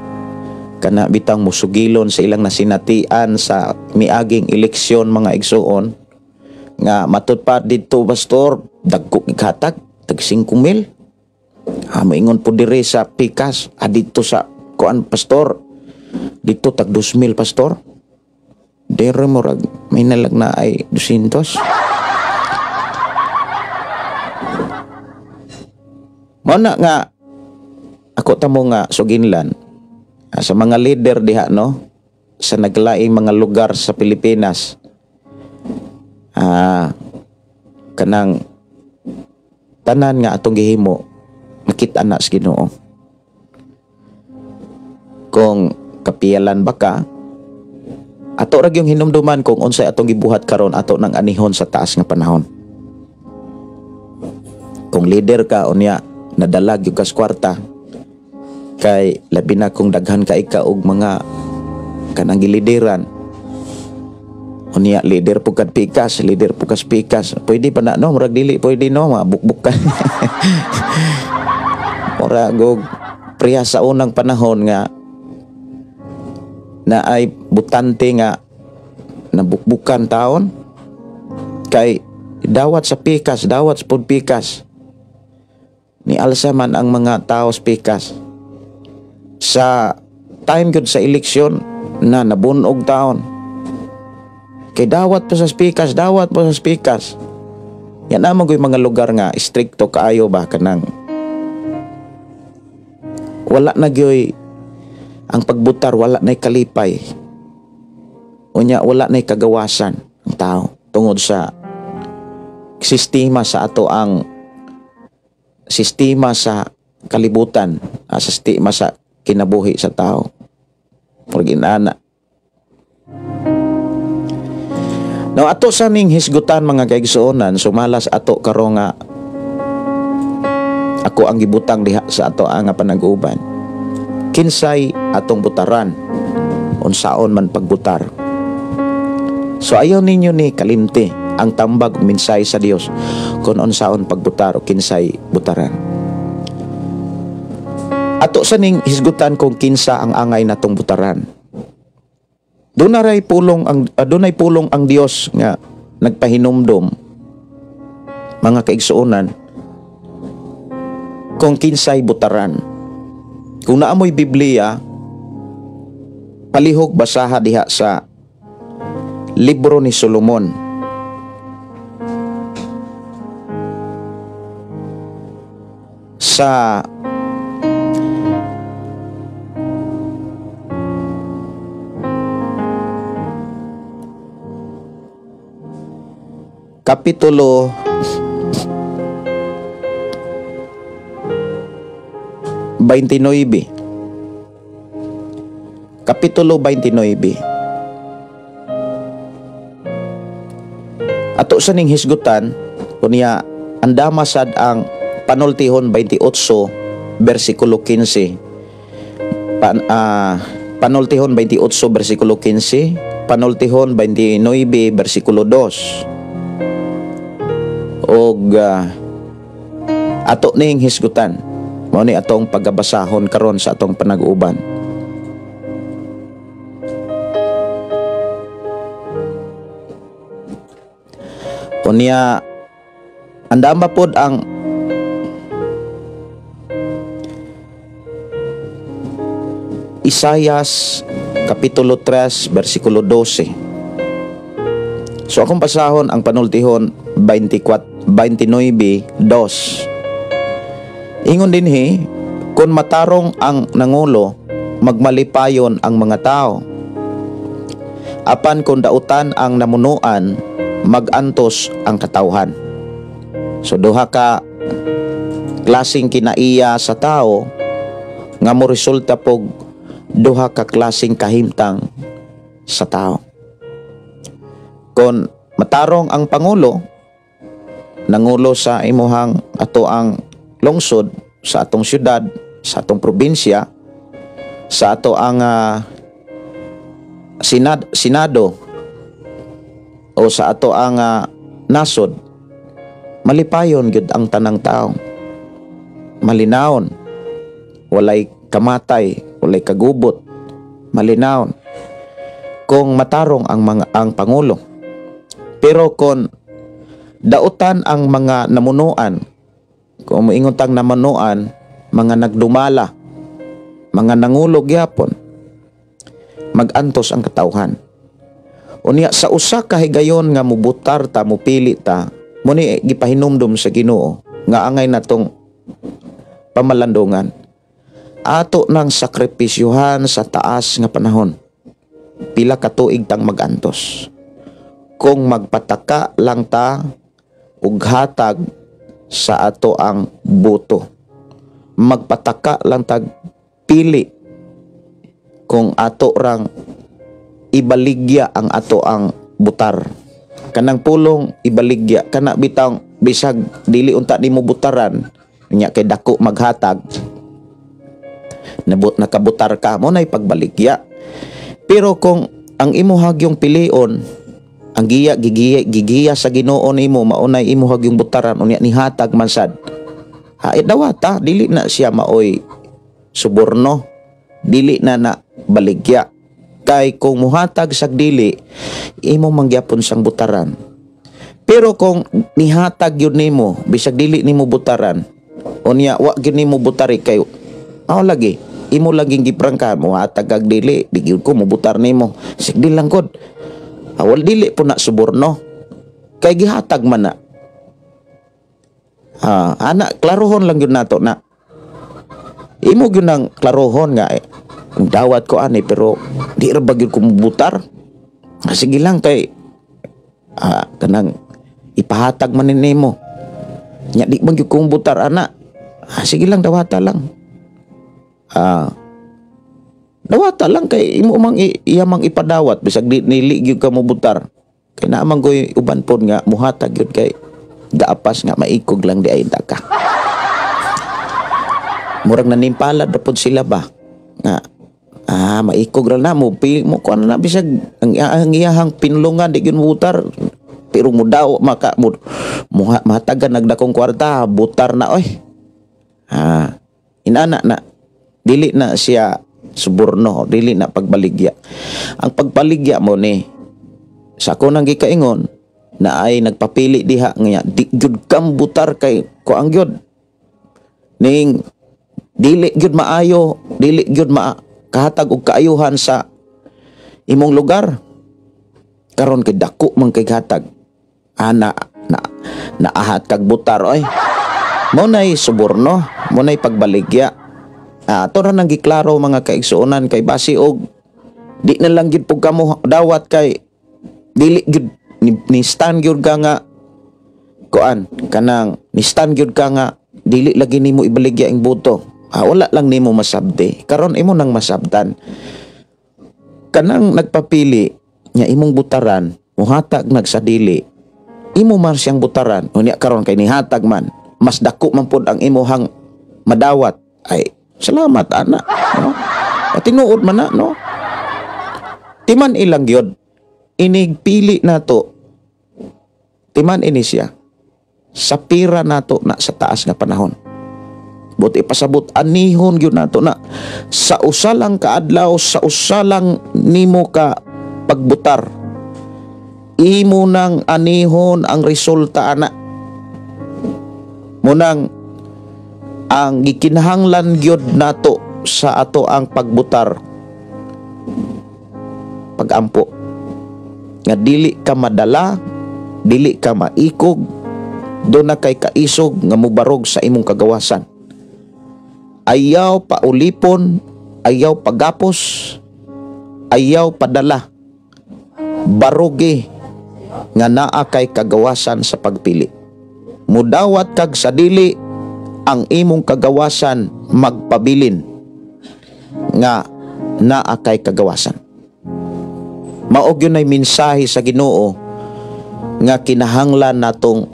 kana bitang musugilon sa ilang nasinatian sa miaging eleksyon mga igsuon nga matutpad dito pastor dagko ikhatag tag 5,000. Maingon po dire sa Pikas dito sa kuan pastor dito tag 2,000 pastor. Dere murag may nalag na ay 200. Mana nga ako tamo nga suginlan sa mga leader diha no sa naglaing mga lugar sa Pilipinas. Kanang tanan nga atong gihimo makita na sa Ginoo. Kung kapiyalan ba ka, ato ra gyung hinumduman kung unsay atong gibuhat karon ato nang anihon sa taas nga panahon. Kung leader ka unya nadalag yung kas kwarta, kay labi na kung daghan ka ika og mga kanang gilideran. Unya leader po kad Pikas, leader po kas Pikas. Pwede pa na no, murag dili pwede no, mabukbuk ka. Ora gog priya sa unang panahon nga na ay butante nga nabukbukan taon kay dawat sa Pikas, dawat sa Pikas. Ni alsaman ang mga tao sa Pikas. Sa time gud sa eleksyon na nabunog taon. Kay dawat pa sa Pikas, dawat pa sa Pikas. Yan namang yung mga lugar nga stricto kaayo ba kanang wala na gyoy ang pagbutar, wala na'y kalipay. Unya wala na'y kagawasan ang tao tungod sa sistema sa ato ang sistema sa kalibutan, sa sistema sa kinabuhi sa tao. Paginaana. Now ato sa ning hisgutan mga kaigsuonan, sumalas ato karon nga ako ang gibutang diha sa ato ang panag-uban. Kinsay atong butaran unsaon man pagbutar. So ayaw ninyo ni kalimti ang tambag ug minsay sa Dios kung unsaon pagbutar o kinsay butaran. Ato sa ning hisgutan kung kinsa ang angay natong butaran. Dunay pulong ang Dios nga nagpahinumdom mga kaigsuonan kung kinsay butaran. Kung naamoy Biblia, palihog basaha diha sa libro ni Solomon. Sa Kapitulo 29. Kapitulo 29. Ato sa ning hisgutan kunya andama sad ang panultihon 28 bersikulo 15. Panultihon 28 bersikulo 15, panultihon 29 bersikulo 2. Og ato ning hisgutan mao ni atong pagabasahon karon sa atong panag-uban. Unya andama pod ang Isayas kapitulo 3 bersikulo 12. So akong pasahon ang panultihon 29:2. Ingon dinhi, kung matarong ang nangulo, magmalipayon ang mga tao. Apan kung dautan ang namunuan, magantos ang katawhan. So duha ka klaseng kinaiya sa tao nga mo resulta pog duha ka klaseng kahimtang sa tao. Kung matarong ang pangulo, nangulo sa imuhang ato ang lungsod, sa atong syudad, sa atong probinsya, sa ato ang senado o sa ato ang nasod, malipayon gyud ang tanang tao. Malinawon, walay kamatay, walay kagubot, malinawon kung matarong ang pangulo. Pero kung dautan ang mga namunuan, kung moingon tang namunuan, mga nagdumala, mga nangulog yapon, magantos ang katawhan. Unya sa usa ka higayon nga mubutar ta, mupili ta, muni gipahinumdum sa Ginoo nga angay natong pamalandungan. Ato nang sakripisyuhan sa taas nga panahon. Pila ka tuig tang magantos. Kung magpataka lang ta ug hatag sa ato ang boto, magpataka lang tag pili kung ato rang ibaligya ang ato ang butar. Kanang pulong ibaligya, kana bitang bisag dili unta nimo butaran, nya kay dako maghatag, nakabutar ka mo nay pagbaligya. Pero kung ang imo hagyong pilion, ang gigiya sa Ginoo nimo, maunay imo hagyong butaran, unya ni hatag man sad, dawata dili na siya maoy suborno, dili na baligya. Kay kung muhatag sag dili, imo mangyapon sang butaran. Pero kung nihatag yun nimo, bisag dili nimo butaran, unya wa gyud nimo butari kay lagi imo laging giprangka mo hatag kag dili, di gyud ko mubutar nimo. Sigdi lang kod. Awal dili po na suborno. Kay gihatag man na. Ana klarohon lang yun nato na. Imo gyud nang klarohon nga dawat ko ani pero di ra ba gyud ko mubutar. Sige lang kay kanang ipahatag man nimo. Nya di man gyud ko mubutar ana. Sige lang dawata lang. Dawata lang kay imo mang iyamang ipadawat bisag nili gyud ka mubutar. Kay naamang goy uban pod nga muhatag gyud kay gaapas nga maikog lang di ay ka. Murag nanimpalad na pod sila ba nga Maikog ra na mo kuan na bisag ang iyahang pinulungan di gyud butar, pero mo daw matagan nagdakong kwarta butar na oy. Inana na dili na siya suborno, dili na pagbaligya. Ang pagbaligya mo ni sa ako nang gikaingon na ay nagpapili diha nga di gyud kam butar kay kuang gyud ning dili gyud maayo, dili gyud kahatag og kaayuhan sa imong lugar. Karon kay dako man kay hatag naahat kag butar oy. Mo nay suborno, mo nay pagbaligya. Ato ra nang giklaro mga kaigsuonan kay basi og di na lang gyud pug kamo dawat kay dili gyud ni stand gyud ka nga kuan kanang ni stand gyud ka nga dili lagi nimo ibaligya ing buto. Wala lang nimo masabdi. Karon imo nang masabtan. Kanang nagpapili nya imong butaran, muhatag nagsadili. Imo man siyang butaran. Unya karon kay nihatag man, mas dako man pud ang imuhang madawat. Ay, salamat ana, no? Tinuod man na, no? Timan ilang gyud. Inigpili nato. Timan ini siya. Sa pira nato na sa taas nga panahon. Buti pasabot anihon gyud nato na sa usalang kaadlaw, sa usalang nimo ka pagbutar, imo nang anihon ang resulta ana. Munang ang gikinahanglan gyud nato sa ato ang pagbutar, pagampo nga dili ka madala, dili ka maikog, do na kay kaisog nga mubarog sa imong kagawasan. Ayaw paulipon, ayaw pagapos, ayaw padala, baroge nga naa kay kagawasan sa pagpili. Mudawat kag sa dili ang imong kagawasan magpabilin nga naa kay kagawasan. Maog yun ay mensahe sa Ginoo nga kinahanglan natong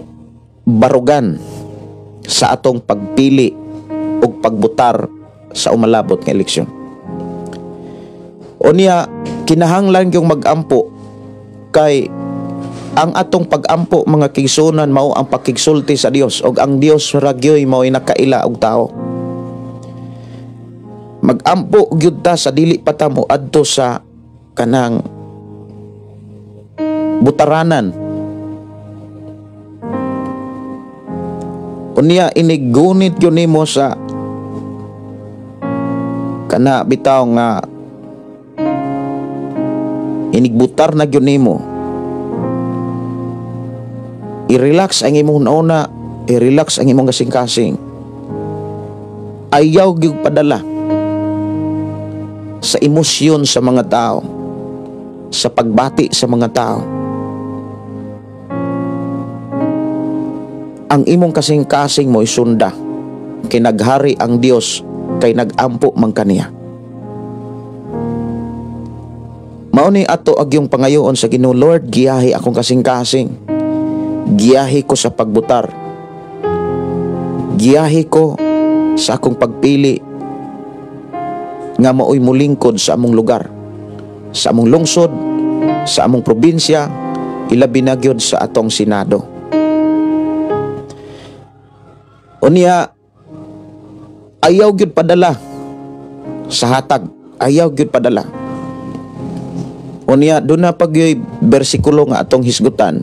barugan sa atong pagpili ug pagbutar sa umalabot nga eleksyon. Unya kinahanglan yung magampo kay ang atong pagampo mga kigsunan mao ang pakigsulti sa Dios, ug ang Dios ragyoy mao nakaila og tao. Magampo gyud ta sa dili pa ta mo adto sa kanang butaranan. Unya inigunit yun nimo sa kana bitaw nga inigbutar na yun nimo. I-relax ang imong nauna, i-relax ang imong kasing-kasing. Ayaw gyud padala sa emosyon sa mga tao, sa pagbati sa mga tao. Ang imong kasing-kasing mo isunda, kinaghari ang Dios kay nagampo man kaniya. Mao ni ato ag yung pangayoon sa Ginoo, Lord, giyahi akong kasing-kasing. Giyahi ko sa pagbutar. Giyahi ko sa akong pagpili nga maoy mulingkod sa among lugar, sa among lungsod, sa among probinsya, ilabi na gyud sa atong Senado. Unya ayaw gyud padala sa hatag, ayaw gyud padala. Unya doon na pagyoy bersikulo nga atong hisgutan,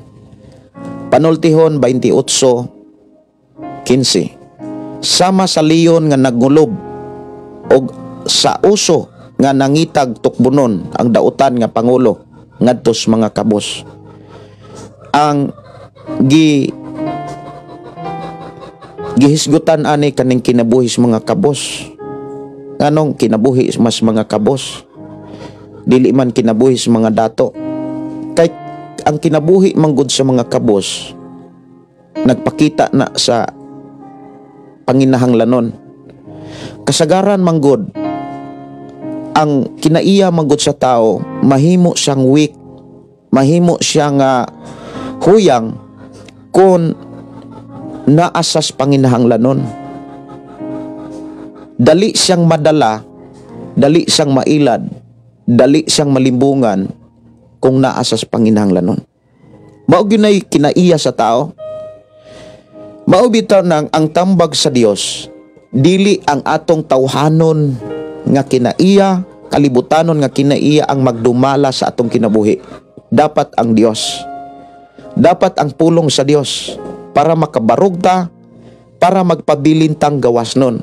Panultihon 28:15. Sama sa leon nga nagulob og sa uso nga nangitag tukbunon ang dautan nga pangulo ngadtos mga kabos. Ang gihisgutan ani kaning kinabuhis mga kabos. Anong kinabuhi mas mga kabos? Dili man kinabuhis mga dato. Kay ang kinabuhi manggod sa mga kabos nagpakita na sa panginahanglanon. Kasagaran manggod ang kinaiya manggod sa tao, mahimo siyang weak, mahimo siyang huyang kung naasas panginahanglanon. Dali siyang madala dali siyang mailad, dali siyang malimbungan kung naa sa panginahanglanon. Mao ginay kinaiya sa tao. Mao bitaw nang ang tambag sa Dios dili ang atong tawhanon nga kinaiya, kalibutanon nga kinaiya ang magdumala sa atong kinabuhi. Dapat ang Dios. Dapat ang pulong sa Dios para makabarog ta, para magpabilintang gawas nun.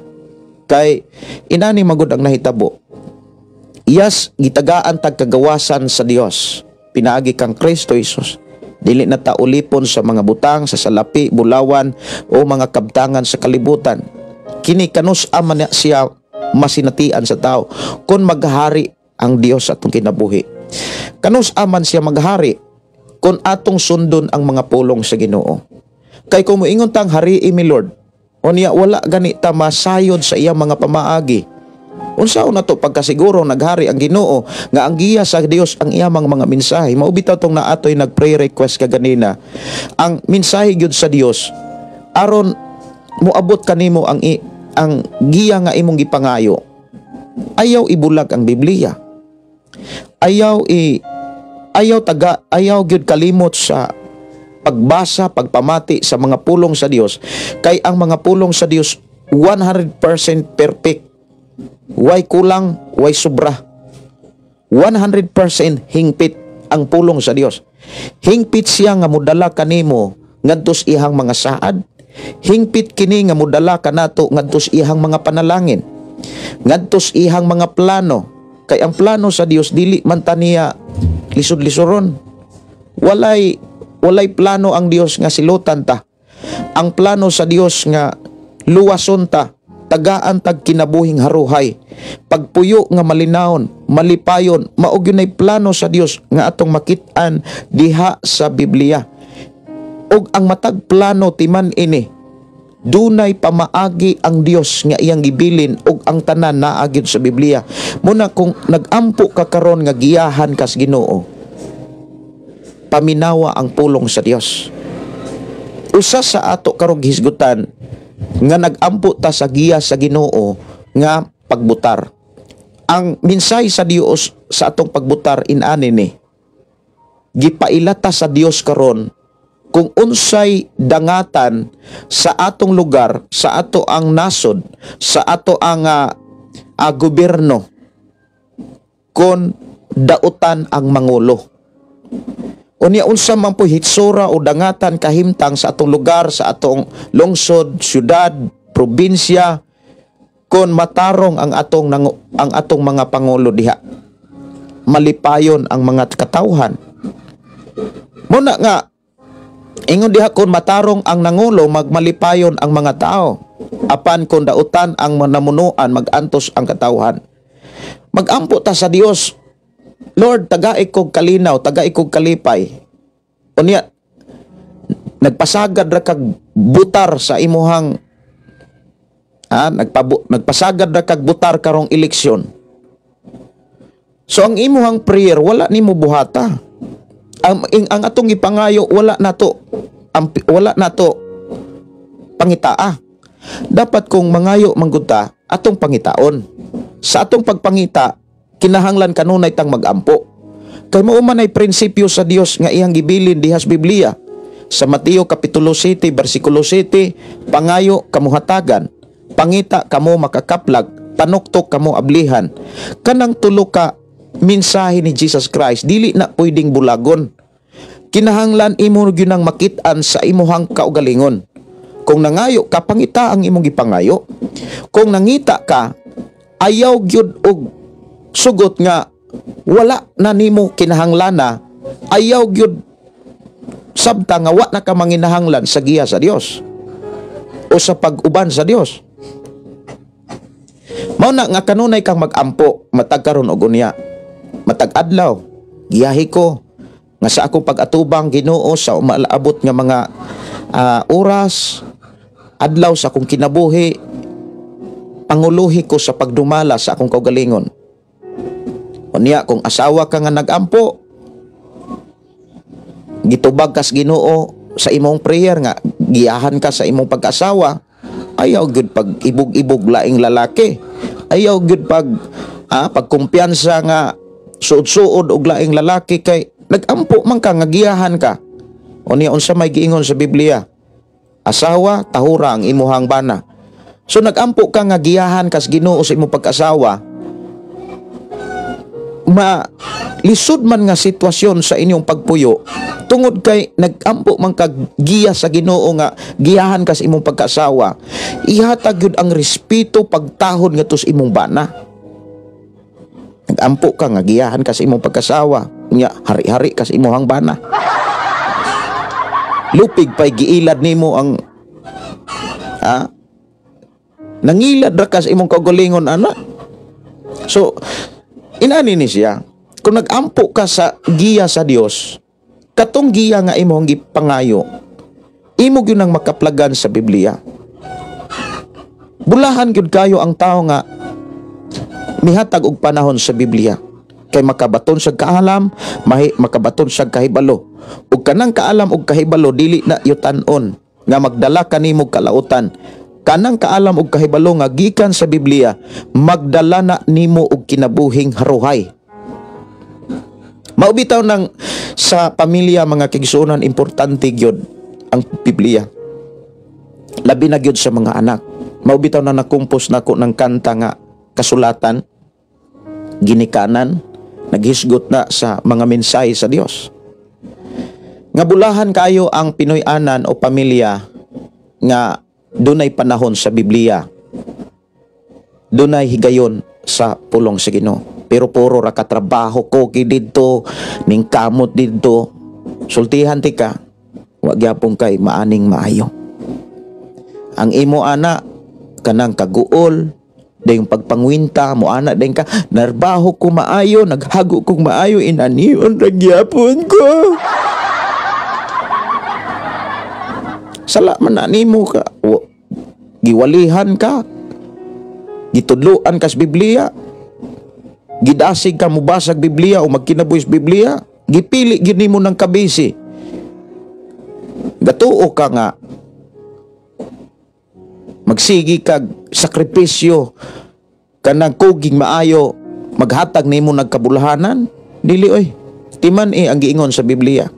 Kay inani magud ang nahitabo. Iyas gitagaan tag kagawasan sa Dios. Pinaagi kang Kristo Jesus. Dili na ta ulipon sa mga butang, sa salapi, bulawan o mga kabtangan sa kalibutan. Kini kanus aman siya masinatian sa tao kung maghari ang Dios sa atong kinabuhi. Kanus aman siya maghari kung atong sundon ang mga pulong sa Ginoo. Kay kung moingon tang hari mi Lord, unya wala ganita masayod sa iyang mga pamaagi. Unsaon nato pagkasiguro naghari ang Ginoo nga ang giya sa Dios ang iyang mga mensahe. Mao bitaw tong naatoy nag-pray request kaganina. Ang mensahe gyud sa Dios aron moabot kanimo ang giya nga imong gipangayo. Ayaw ibulag ang Biblia. Ayaw gyud kalimot sa pagbasa, pagpamati sa mga pulong sa Dios. Kay ang mga pulong sa Dios 100% perfect. Way kulang, way sobra. 100% hingpit ang pulong sa Dios. Hingpit siya nga modala kanimo ngadtos ihang mga saad. Hingpit kini nga modala kanato ngadtos ihang mga panalangin. Ngadtos ihang mga plano. Kay ang plano sa Dios dili man ta niya lisod-lisoron. Walay plano ang Dios nga silutan ta. Ang plano sa Dios nga luwason ta, tagaan tag kinabuhing haruhay, pagpuyo nga malinawon, malipayon. Mao gyud plano sa Dios nga atong makit-an diha sa Biblia. Og ang matag plano timan ini, dunay pamaagi ang Dios nga iyang gibilin og ang tanan naa gyud sa Biblia. Muna kung nagampo ka karon nga giyahan kas Ginoo, paminawa ang pulong sa Dios. Usa sa ato karong hisgutan nga nagampo ta sa giya sa Ginoo nga pagbutar. Ang mensahe sa Dios sa atong pagbutar inani ni, gipailata sa Dios karon kung unsay dangatan sa atong lugar, sa ato ang nasod, sa ato ang gobyerno kon dautan ang mangulo. Unya unsa man po hitsura o dangatan kahimtang sa atong lugar, sa atong lungsod, syudad, probinsya, kon matarong ang atong mga pangulo diha. Malipayon ang mga katawhan. Muna nga ingon diha kon matarong ang nangulo, magmalipayon ang mga tao. Apan kon dautan ang manamunuan, magantos ang katawhan. Magampo ta sa Dios. Lord, tagai kog kalinaw, tagai kog kalipay. Unya, nagpasagad ra kag butar sa imuhang nagpasagad ra kag butar karong eleksyon. So ang imuhang prayer wala nimo buhata. Ang atong gipangayo wala nato pangitaa. Dapat kung mangayo mangguta atong pangitaon. Sa atong pagpangita kinahanglan kanunay tang magampo. Kay mao man ay prinsipyo sa Dios nga iyang gibilin dihas Biblia. Sa Mateo kapitulo 7 bersikulo 7, pangayo kamo hatagan, pangita kamo makakaplag, panuktok kamo ablihan. Kanang tulo ka mensahe ni Jesus Christ dili na pwedeng bulagon. Kinahanglan imo gyud makit-an sa imuhang kaugalingon. Kung nangayo ka, pangita ang imong gipangayo. Kung nangita ka, ayaw gyud og sugot nga wala na nimo kinahanglana, ayaw gyud sabta nga wa na ka manginahanglan sa giya sa Dios o sa pag-uban sa Dios. Mao na nga kanunay kang magampo matag karon og unya. Matag adlaw giyahi ko nga sa akong pag-atubang Ginoo sa umaabot nga mga oras adlaw sa akong kinabuhi, panguluhi ko sa pagdumala sa akong kaugalingon. Unya kung asawa ka nga nagampo, gitubag kas Ginoo sa imong prayer nga giyahan ka sa imong pag-asawa, ayaw gyud pag ibog-ibog laing lalaki, ayaw gyud pag pagkumpiyansa nga suod-suod og laing lalaki kay nagampo man ka nga giyahan ka. Unya unsa may giingon sa Biblia? Asawa tahura ang imuhang bana. So nagampo ka nga giyahan kas Ginoo sa imong pag-asawa. Lisod man nga sitwasyon sa inyong pagpuyo tungod kay nagampo man kag giya sa Ginoo nga giyahan ka sa imong pagkaasawa, ihatag yun ang respeto pagtahon nga tus imong bana. Nagampo ka nga giyahan ka sa imong pagkaasawa, nya hari-hari ka sa imong bana. Lupig pay giilad nimo ang nangilad ra ka sa imong kaugalingon ana. So inani ni siya, kung nagampo ka sa giya sa Dios, katong giya nga imong gipangayo, imo gyud nang makaplagan sa Biblia. Bulahan gyud kayo ang tao nga mihatag og panahon sa Biblia, kay makabaton sa kaalam, makabaton sa kahibalo. Ug kanang kaalam ug kahibalo dili na yutan-on nga magdala kanimo kalautan. Kanang kaalam ug kahibalo nga gikan sa Biblia magdala na nimo og kinabuhing haruhay. Maubitaw nang sa pamilya mga kigsuonan, importante gyud ang Biblia. Labi na gyud sa mga anak. Maubitaw na nakumpos nako ng kanta nga kasulatan, ginikanan, naghisgot na sa mga mensahe sa Dios. Nga bulahan kayo ang Pinoy-anan o pamilya nga dunay panahon sa Biblia, dunay higayon sa pulong sa Ginoo. Pero puro ra ka trabaho ko didto, ning kamot didto, sultihan ti ka, wa gyapon kay maaning maayo. Ang imo ana kanang kaguol, dayong pagpangwinta mo ana den ka, narbaho ko maayo, naghago kong maayo, inanion ra gyapon ko. Sala man na nimo ka, giwalihan ka, gitudloan ka sa Biblia, gidasig ka mubasag Biblia o magkinabuhis Biblia, gipili gyud nimo ng kabisi. Gatuo ka nga magsigi kag sakripisyo kanang kuging maayo, maghatag nimo nagkabulahanan, dili oy. Timan ang giingon sa Biblia,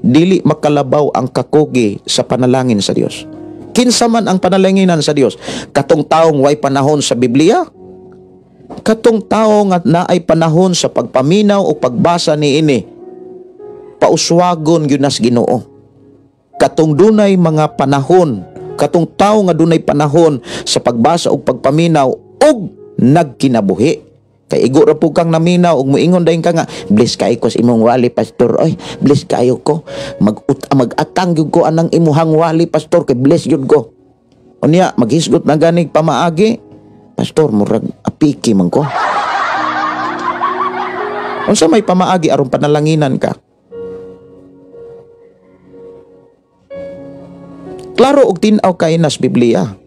dili makalabaw ang kakugi sa panalangin sa Dios. Kinsa man ang panalanginan sa Dios, katong taong way panahon sa Biblia, katong tawo nga naay panahon sa pagpaminaw o pagbasa niini, pauswagon gyud nas Ginoo. Katong dunay mga panahon, katong tawo nga dunay panahon sa pagbasa o pagpaminaw og nagkinabuhi. Kay igo ra po kang naminaw ug moingon dayon ka nga, bless kayo ko sa imong wali pastor, oy bless kayo ko, mag-atang gyud ko anang imuhang wali pastor, kay bless gyud ko. Unya maghisgot na ganig pamaagi, pastor murag apiki man ko. Unsa may pamaagi aron panalanginan ka? Klaro og tin-aw kay nas Biblia.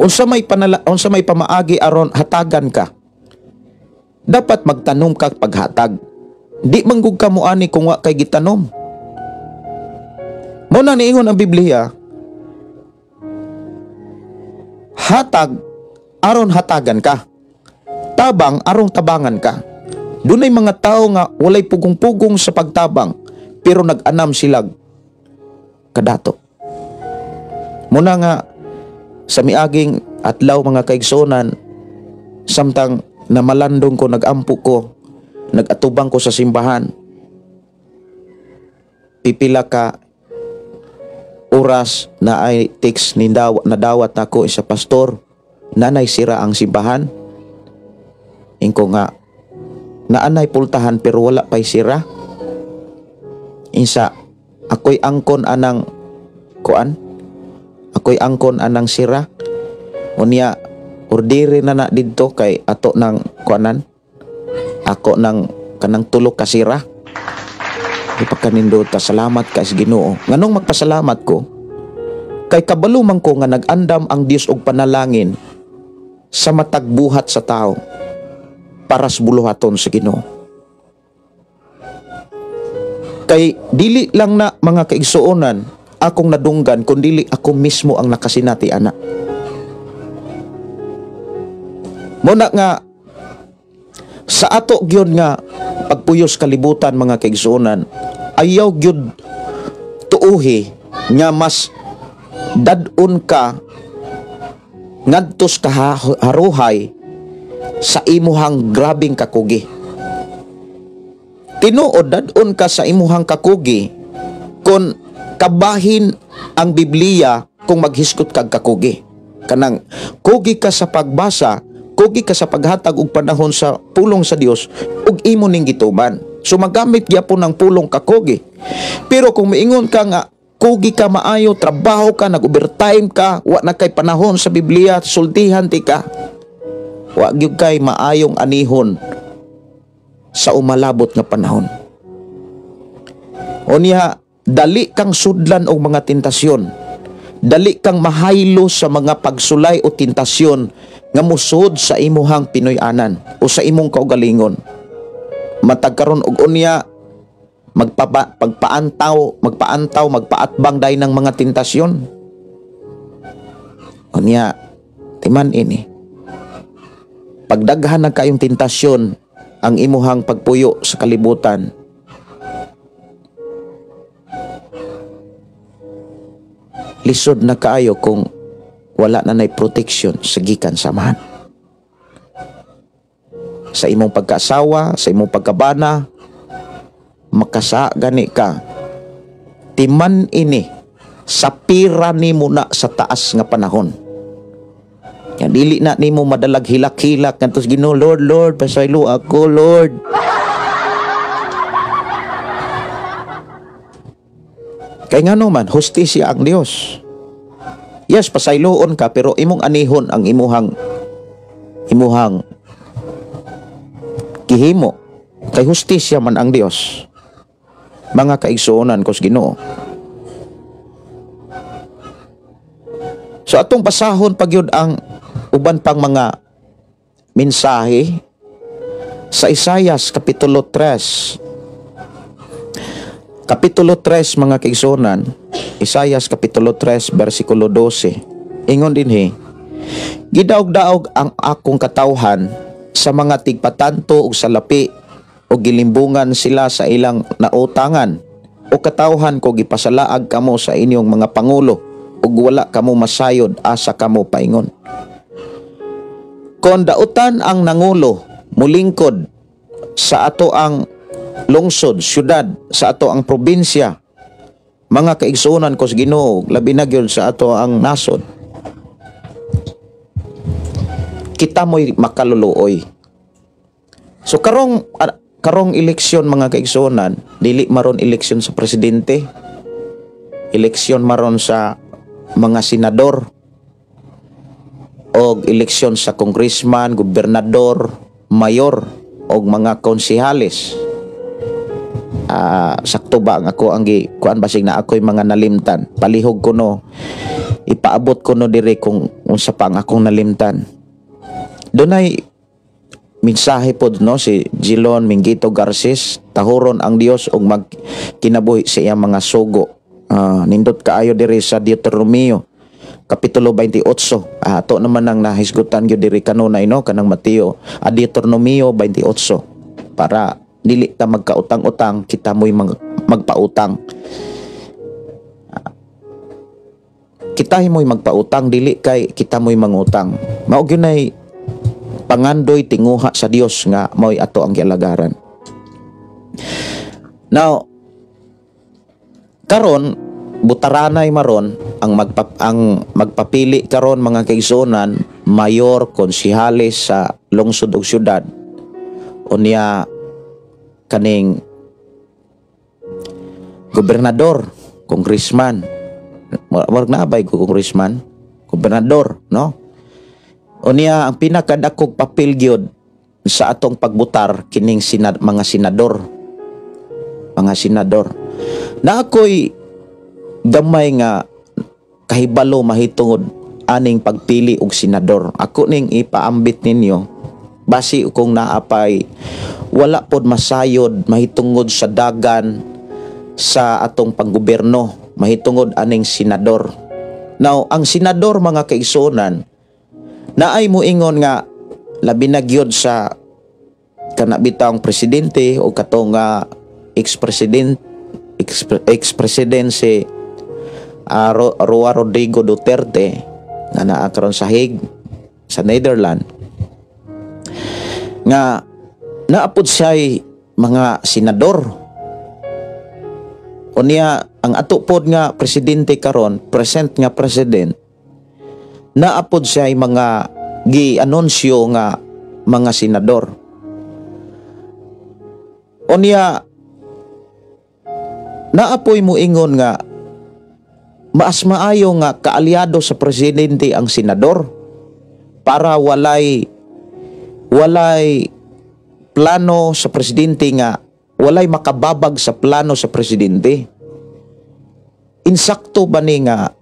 Unsa may pamaagi aron hatagan ka, dapat magtanom ka paghatag. Di manggug ka muani kung wa kay gitanom. Mao na niingon ang Biblia, hatag aron hatagan ka, tabang aron tabangan ka. Dunay mga tao nga walay pugong-pugong sa pagtabang, pero nag-anam sila kadato. Muna nga sa miaging adlaw mga kaigsonan, samtang namalandong ko, nagampo ko, nagatubang ko sa simbahan, pipila ka oras na ay text na dawat ako isa pastor, nanay sira ang simbahan. Ingko nga naanay pultahan pero wala pay sira. Insa ako'y angkon anang kuan, ako'y angkon anang sira. Unya ordire na didto kay ato ng kuanan, ako ng kanang tulo ka sira. Ipagkanindot ka, salamat ka sa Ginoo. Nganong magpasalamat ko? Kay kabalo man ko nga nag-andam ang Dios og panalangin sa matag buhat sa tao para sa buluhaton sa Ginoo. Kay dili lang na mga kaigsuonan akong nadunggan, kundi ako mismo ang nakasinati ana. Muna nga sa ato gyud nga pagpuyos kalibutan mga kaigsuonan, ayaw gyud tuuhi nga mas dadun ka ngadtos ka haruhay sa imuhang grabing kakugi. Tinuod dadun ka sa imuhang kakugi kung kabahin ang Biblia kung maghiskot kag kakugi. Kanang kugi ka sa pagbasa, kugi ka sa paghatag og panahon sa pulong sa Dios ug imo ning gituman. So magamit gyapon ng pulong kakugi. Pero kung maingon ka nga kugi ka maayo, trabaho ka, nag-overtime ka, wa na kay panahon sa Biblia, sultihan ti ka, wa gyud kay maayong anihon sa umalabot nga panahon. Unya, dali kang sudlan og mga tentasyon. Dali kang mahaylo sa mga pagsulay o tentasyon nga musud sa imuhang Pinoy-anan o sa imong kaugalingon. Matag karon og unya magpaantaw, magpaatbang day ng mga tentasyon. Unya, timan ini. Pagdaghan na kayong tentasyon ang imuhang pagpuyo sa kalibutan, lisod na kaayo kung wala na nay protection sa gikan samahan. Sa imong pagkaasawa, sa imong pagkabana, makasa gani ka. Timan ini, sapira ni mo na sa taas nga panahon. Yan, dili na ni mo madalag hilak-hilak ngantos Ginoo, Lord, Lord, pasaylo ako, Lord. Kay nga naman, hustisya ang Dios. Yes, pasayloon ka, pero imong anihon ang imuhang gihimo. Kay hustisya man ang Dios. Mga kaigsuonan kos Ginoo. So atong basahon pagyud ang uban pang mga mensahe sa Isaias kapitulo 3. Kapitulo 3 mga kaigsuonan, Isaias kapitulo 3 bersikulo 12. Ingon dinhi, gidaog-daog ang akong katawhan sa mga tigpatanto ug salapi o gilimbungan sila sa ilang nautangan o katawhan ko gipasalaag kamo sa inyong mga pangulo ug wala kamo masayod asa kamo paingon. Kon dautan ang nangulo mulingkod sa ato ang lungsod, syudad, sa ato ang probinsya, mga kaigsuonan kos Ginoo, labi na gyud sa ato ang nasod, kita mo'y makaluluoy. So karong eleksyon mga kaigsuonan, dili maron eleksyon sa presidente, eleksyon maron sa mga senador, o eleksyon sa congressman, gobernador, mayor, o mga konsehales. Sakto ba ang ako ang kuan basig na ako'y mga nalimtan, palihog ko no, ipaabot ko no dire kung unsa pa ang akong nalimtan. Dunay mensahe pod no si Jilon Mingito Garces, tahuron ang Dios og magkinabuhi sa iyang mga sugo. Nindot kaayo dire sa Deuteronomio kapitulo 28. Ato naman ang nahisgutan gyud diri kanunay no kanang Mateo, Deuteronomio 28, para dili ta magkautang-utang, kita mo'y magpautang. Kita mo'y magpautang, dili kay kita mo'y mangutang. Mao gyud nay pangandoy tinguha sa Dios nga mo'y ato ang gialagaran. Now, karon butaranay maron ang magpapili karon mga kaigsuonan, mayor, konsehales sa lungsod ug syudad. Unya kaning gobernador, congressman, wag na abay ko congressman, gobernador, no? Unya ang pinakadakog papel gyud sa atong pagbutar kining mga senador. Mga senador. Na ako'y gamay nga kahibalo mahitungod aning pagpili og senador. Ako ning ipaambit ninyo basi kung naapay wala pod masayod mahitungod sa dagan sa atong panggobyerno, mahitungod aning senador. Now, ang senador mga kaigsuonan, naay mo ingon nga labi na gyud sa kanabitang presidente o katong ex-president si Roa Rodrigo Duterte nga naa karon sa Hague sa Netherlands, nga naapod siya'y mga senador. Unya ang ato pod nga presidente karon, present nga president, naapod siya'y mga gi-anunsyo nga mga senador. Unya naapoy mo ingon nga maas maayo nga kaalyado sa presidente ang senador para walay plano sa presidente nga walay makababag sa plano sa presidente. Insakto ba ni nga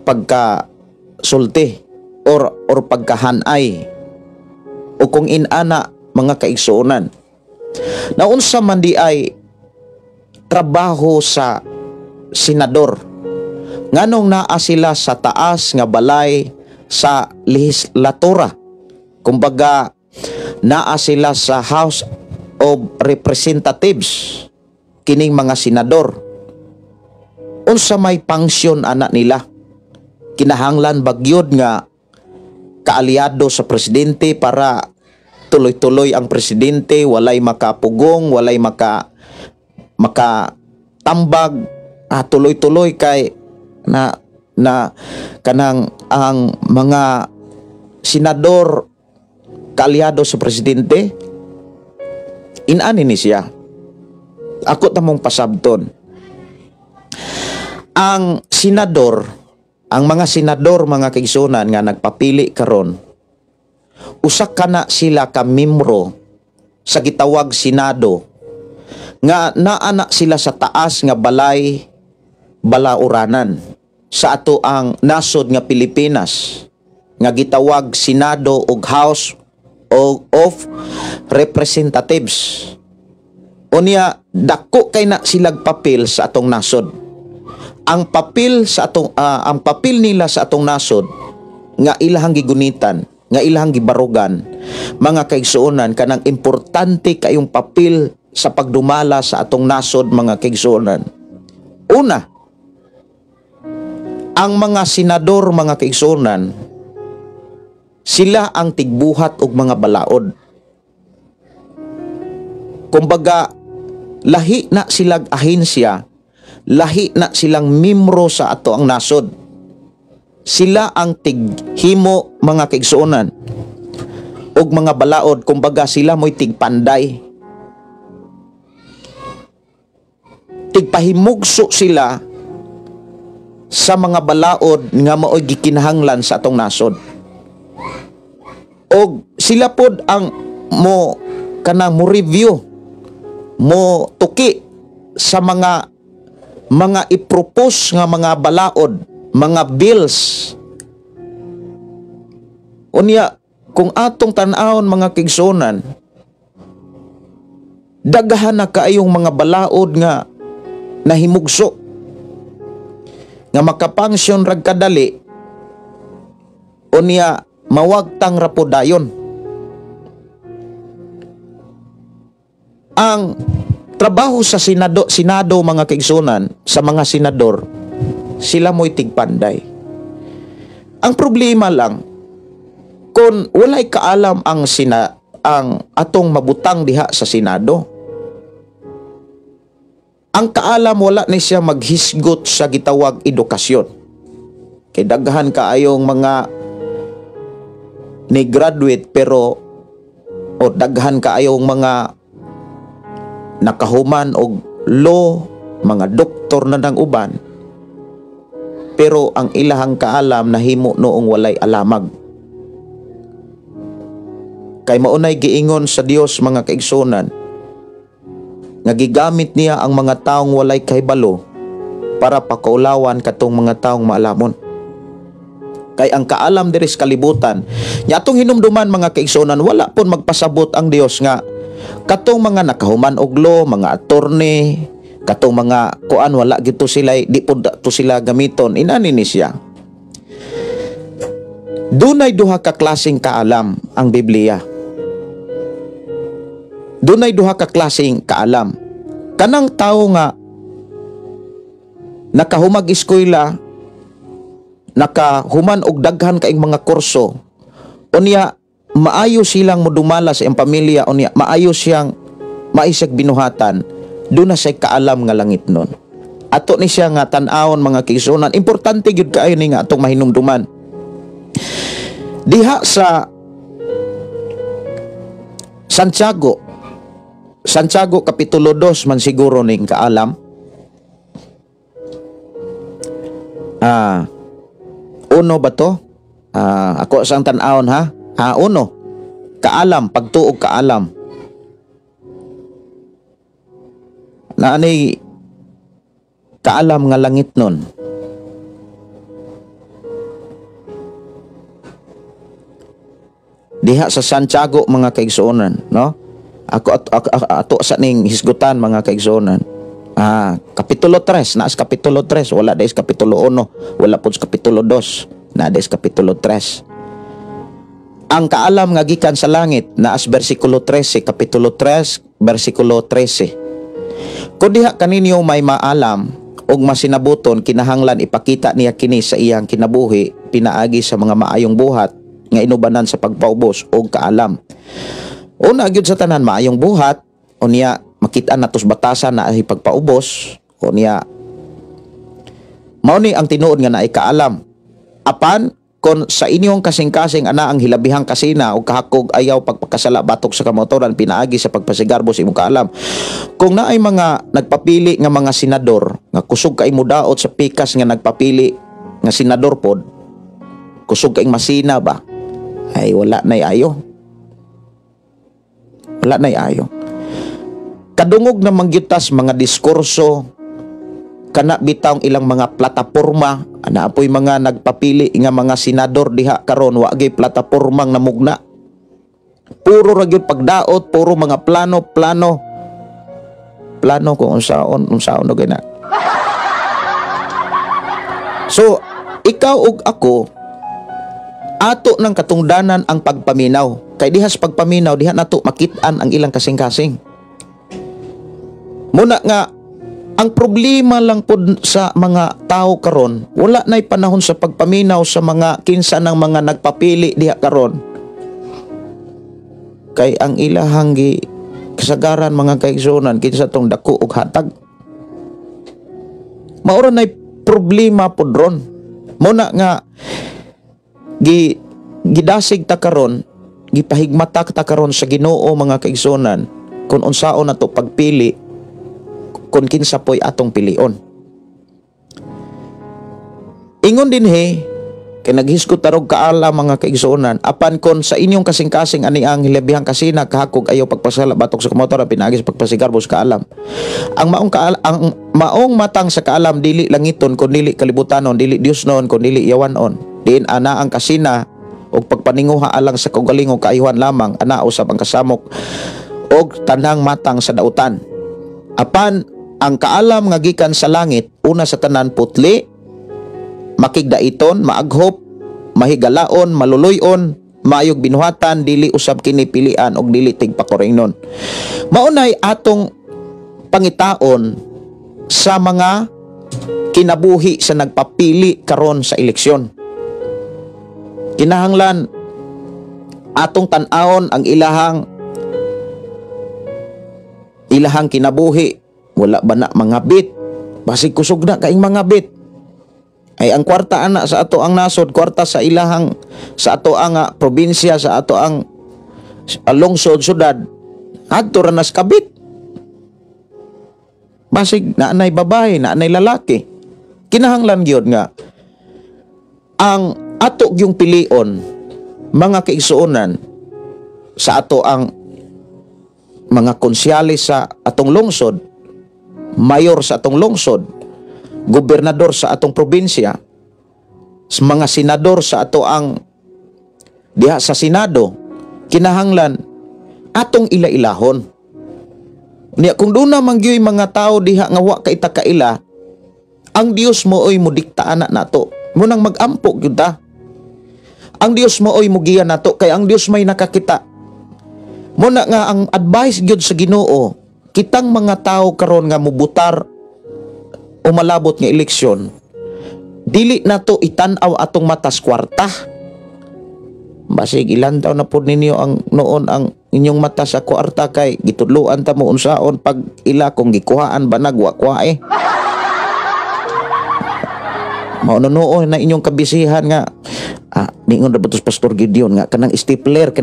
pagka sulti or pagkahanay o kung inana mga kaigsuonan? Naunsa man di ay trabaho sa senador nganong naa sila sa taas nga balay sa legislatura, kumbaga naa sila sa House of Representatives, kining mga senador. Unsa may pangsyon ana nila? Kinahanglan bagyod nga kaalyado sa presidente para tuloy-tuloy ang presidente, walay makapugong, walay makatambag, tuloy-tuloy kay na kanang ang mga senador kaalyado sa presidente. Inani ni siya. Ako tamong pasabton. Ang senador, ang mga senador, mga kaigsuonan nga nagpapili karon, usak kana sila ka membro sa gitawag Senado nga naana sila sa taas nga balay balauranan sa ato ang nasod nga Pilipinas nga gitawag Senado ug House of Representatives. Unya dako kay na silag papel sa atong nasod. Ang papel nila sa atong nasod nga ilahang gigunitan, nga ilahang gibarugan, mga kaigsuonan, kanang importante kayong papel sa pagdumala sa atong nasod, mga kaigsuonan. Una, ang mga senador, mga kaigsuonan, sila ang tigbuhat og mga balaod. Kumbaga, lahi na silang ahensya, lahi na silang membro sa ato ang nasod. Sila ang tighimo, mga kaigsuonan, og mga balaod. Kumbaga, sila mo'y tigpanday. Tigpahimugso sila sa mga balaod nga mao'y gikinahanglan sa atong nasod. Og sila pod ang mo review, mo tuki sa mga ipropose nga mga balaod, mga bills. Unya, kung atong tan-awon, mga kaigsuonan, daghan na kaayong mga balaod nga nahimugso nga makapangsyon rag kadali, unya mawagtang rapodayon. Ang trabaho sa Senado, mga kaigsuonan, sa mga senador, sila mo'y tigpanday. Ang problema lang, kung walay kaalam ang atong mabutang diha sa Senado, ang kaalam wala ni siya maghisgot sa gitawag edukasyon. Kay daghan kaayong mga ni graduate pero o daghan kaayong mga nakahuman og law, mga doktor na nang uban, pero ang ilahang kaalam nahimo noong walay alamag. Kay maunay giingon sa Dios, mga kaigsuonan, nga gigamit niya ang mga taong walay kahibalo para pakaulawan katong mga taong maalamon. Kay ang kaalam diri sa kalibutan, nya atong hinumduman, mga kaigsuonan, wala pon magpasabot ang Dios nga katong mga nakahuman og law, mga attorney, katong mga kuan, wala gito sila, di pud to sila gamiton. Inani ni siya. Dunay duha ka klaseng kaalam ang Biblia. Dunay duha ka klaseng kaalam. Kanang tao nga nakahumag eskwela, nakahuman og daghan kaing mga kurso, unya maayo silang modumala sa iyang pamilya, unya maayo siyang maisag binuhatan, doon na siya kaalam nga langit nun. Ato ni siya nga tan-awon mga kaigsuonan. Importante gyud kaayo ni nga atong mahinumduman. Diha sa Santiago kapitulo 2 man siguro ning kaalam. Uno ba to? Ako sang tan-awon ha. Uno. Kaalam, pagtuog kaalam. Naanay kaalam nga langit nun. Diha sa Santiago mga kaigsuonan, no? Ato sa ning hisgutan mga kaigsuonan. Kapitulo 3, naas kapitulo 3, wala des kapitulo 1, wala pud kapitulo 2, na des kapitulo 3. Ang kaalam nga gikan sa langit, naas bersikulo 13, kapitulo 3, bersikulo 13. Kung diha kaninyo may maalam og masinabuton, kinahanglan ipakita niya kini sa iyang kinabuhi, pinaagi sa mga maayong buhat nga inubanan sa pagpaubos og kaalam. Una gyud sa tanan maayong buhat, unya makita natos batasan na ay pagpaubos, unya mao ni ang tinuod nga naay kaalam. Apan kon sa inyong kasing-kasing ana ang hilabihang kasina o kahakog ayaw pagpakasala batok sa kamotoran, pinaagi sa pagpasigarbo sa imong kaalam. Kung naay mga nagpapili nga mga senador nga kusog kay mudaot sa pikas nga nagpapili nga senador pod, kusog kay masina ba, ay wala nay ayo. Wala nay ayo. Kadungog na mangyutas mga diskurso, kana bitawng ilang mga plataporma, ana apoy mga nagpapili nga mga senador diha karon, wa gyud platapormang namugna. Puro ra gyud pagdaot, puro mga plano kung unsaon og gina. So, ikaw ug ako ato ng katungdanan ang pagpaminaw. Kay diha sa pagpaminaw, diha nato makit-an ang ilang kasing-kasing. Muna nga, ang problema lang po sa mga tao karon, wala na'y panahon sa pagpaminaw sa mga kinsa ng mga nagpapili diha karon. Kay ang ilahang kasagaran mga kaigsuonan, kinsa tong dako og hatag. Maura na'y problema po dron. Muna nga, gidasig ta karon, gipahigmata ta karon sa Ginoo mga kaigsuonan, kung unsaon nato pagpili, kung kinsa po'y atong pilion. Ingon din kay naghisgot tarog kaala mga kaigsuonan, apan kon sa inyong kasing-kasing ani ang hilabihang kasina kahakog ayaw pagpasala batok sa kamotor, pinagi sa pagpasigarbo sa kaalam. Ang maong matang sa kaalam dili langiton kun dili kalibutanon, dili Dios noon kun dili yawanon. Diin ana ang kasina og pagpaninguha alang sa kaugaling og kaayuhan lamang, ana usab ang kasamok og tanang matang sa dautan. Apan ang kaalam nga gikan sa langit, una sa tanan putli, makigdaiton, maaghop, mahigalaon, maluluyon, maayog binuhatan, dili usab kini pilian og dili tigpakorengnon. Maunay atong pangitaon sa mga kinabuhi sa nagpapili karon sa eleksyon. Kinahanglan atong tan-awon ang ilahang kinabuhi. Wala ba na mga bit? Basig kusog na kaing mga bit. Ay ang kwarta ana sa ato ang nasod, kwarta sa ilahang, sa ato ang probinsya, sa ato ang lungsod, syudad, adto ra nas kabit. Basig naanay babae, naanay lalaki. Kinahanglan gyud nga ang ato yung pilion mga kaigsuonan sa ato ang mga konsyales sa atong lungsod, mayor sa atong lungsod, gobernador sa atong probinsya, mga senador sa ato ang diha sa Senado, kinahanglan atong ila-ilahon. Niya kung doon na mangyoy mga tao diha nga wa kay takaila, ang Dios mo oy mudiktaan na nato. Munang mag-ampok gyud ta. Ang Dios maoy mugiya nato kay ang Dios may nakakita. Muna nga ang advice gyud sa Ginoo, kitang mga tao karon nga mubutar o malabot nga eleksyon, dili nato itan-aw atong matas kwarta. Basig ilan taon na po ninyo ang noon ang inyong mata sa kwarta kay gitudluan ta mo unsaon pag ila kung gikuhaan ba nagwa kwae. Maununoon na inyong kabisihan nga ningon ra butos Pastor Gideon nga kanang stapler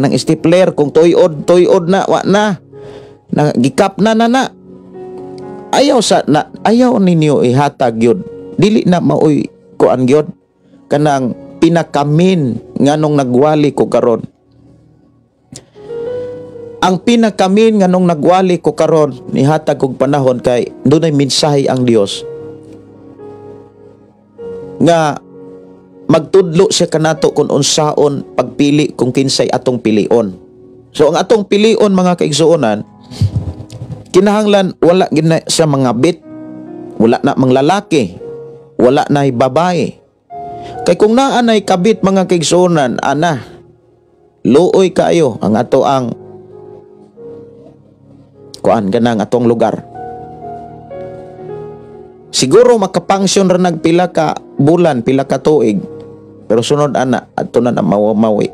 kung tuyod na wa na gikap na ayaw ninyo ihatag yun, dili na maoy kuan gyud kanang pinakamin nganong nagwali ko karon. Ang pinakamin nganong nagwali ko karon nihatag og panahon kay dunay mensahe ang Dios nga magtudlo siya kanato kung unsaon pagpili kung kinsay atong pilion. So ang atong pilion mga kaigsuonan, kinahanglan wala gina siya mga bit, wala na mga lalaki, wala na babae. Kay kung naa nay kabit mga kaigsuonan, luoy kayo ang ato ang kuan ganang atong lugar. Siguro makapangsyon ra nagpila ka bulan, pila ka tuig, pero sunod ato na mawi.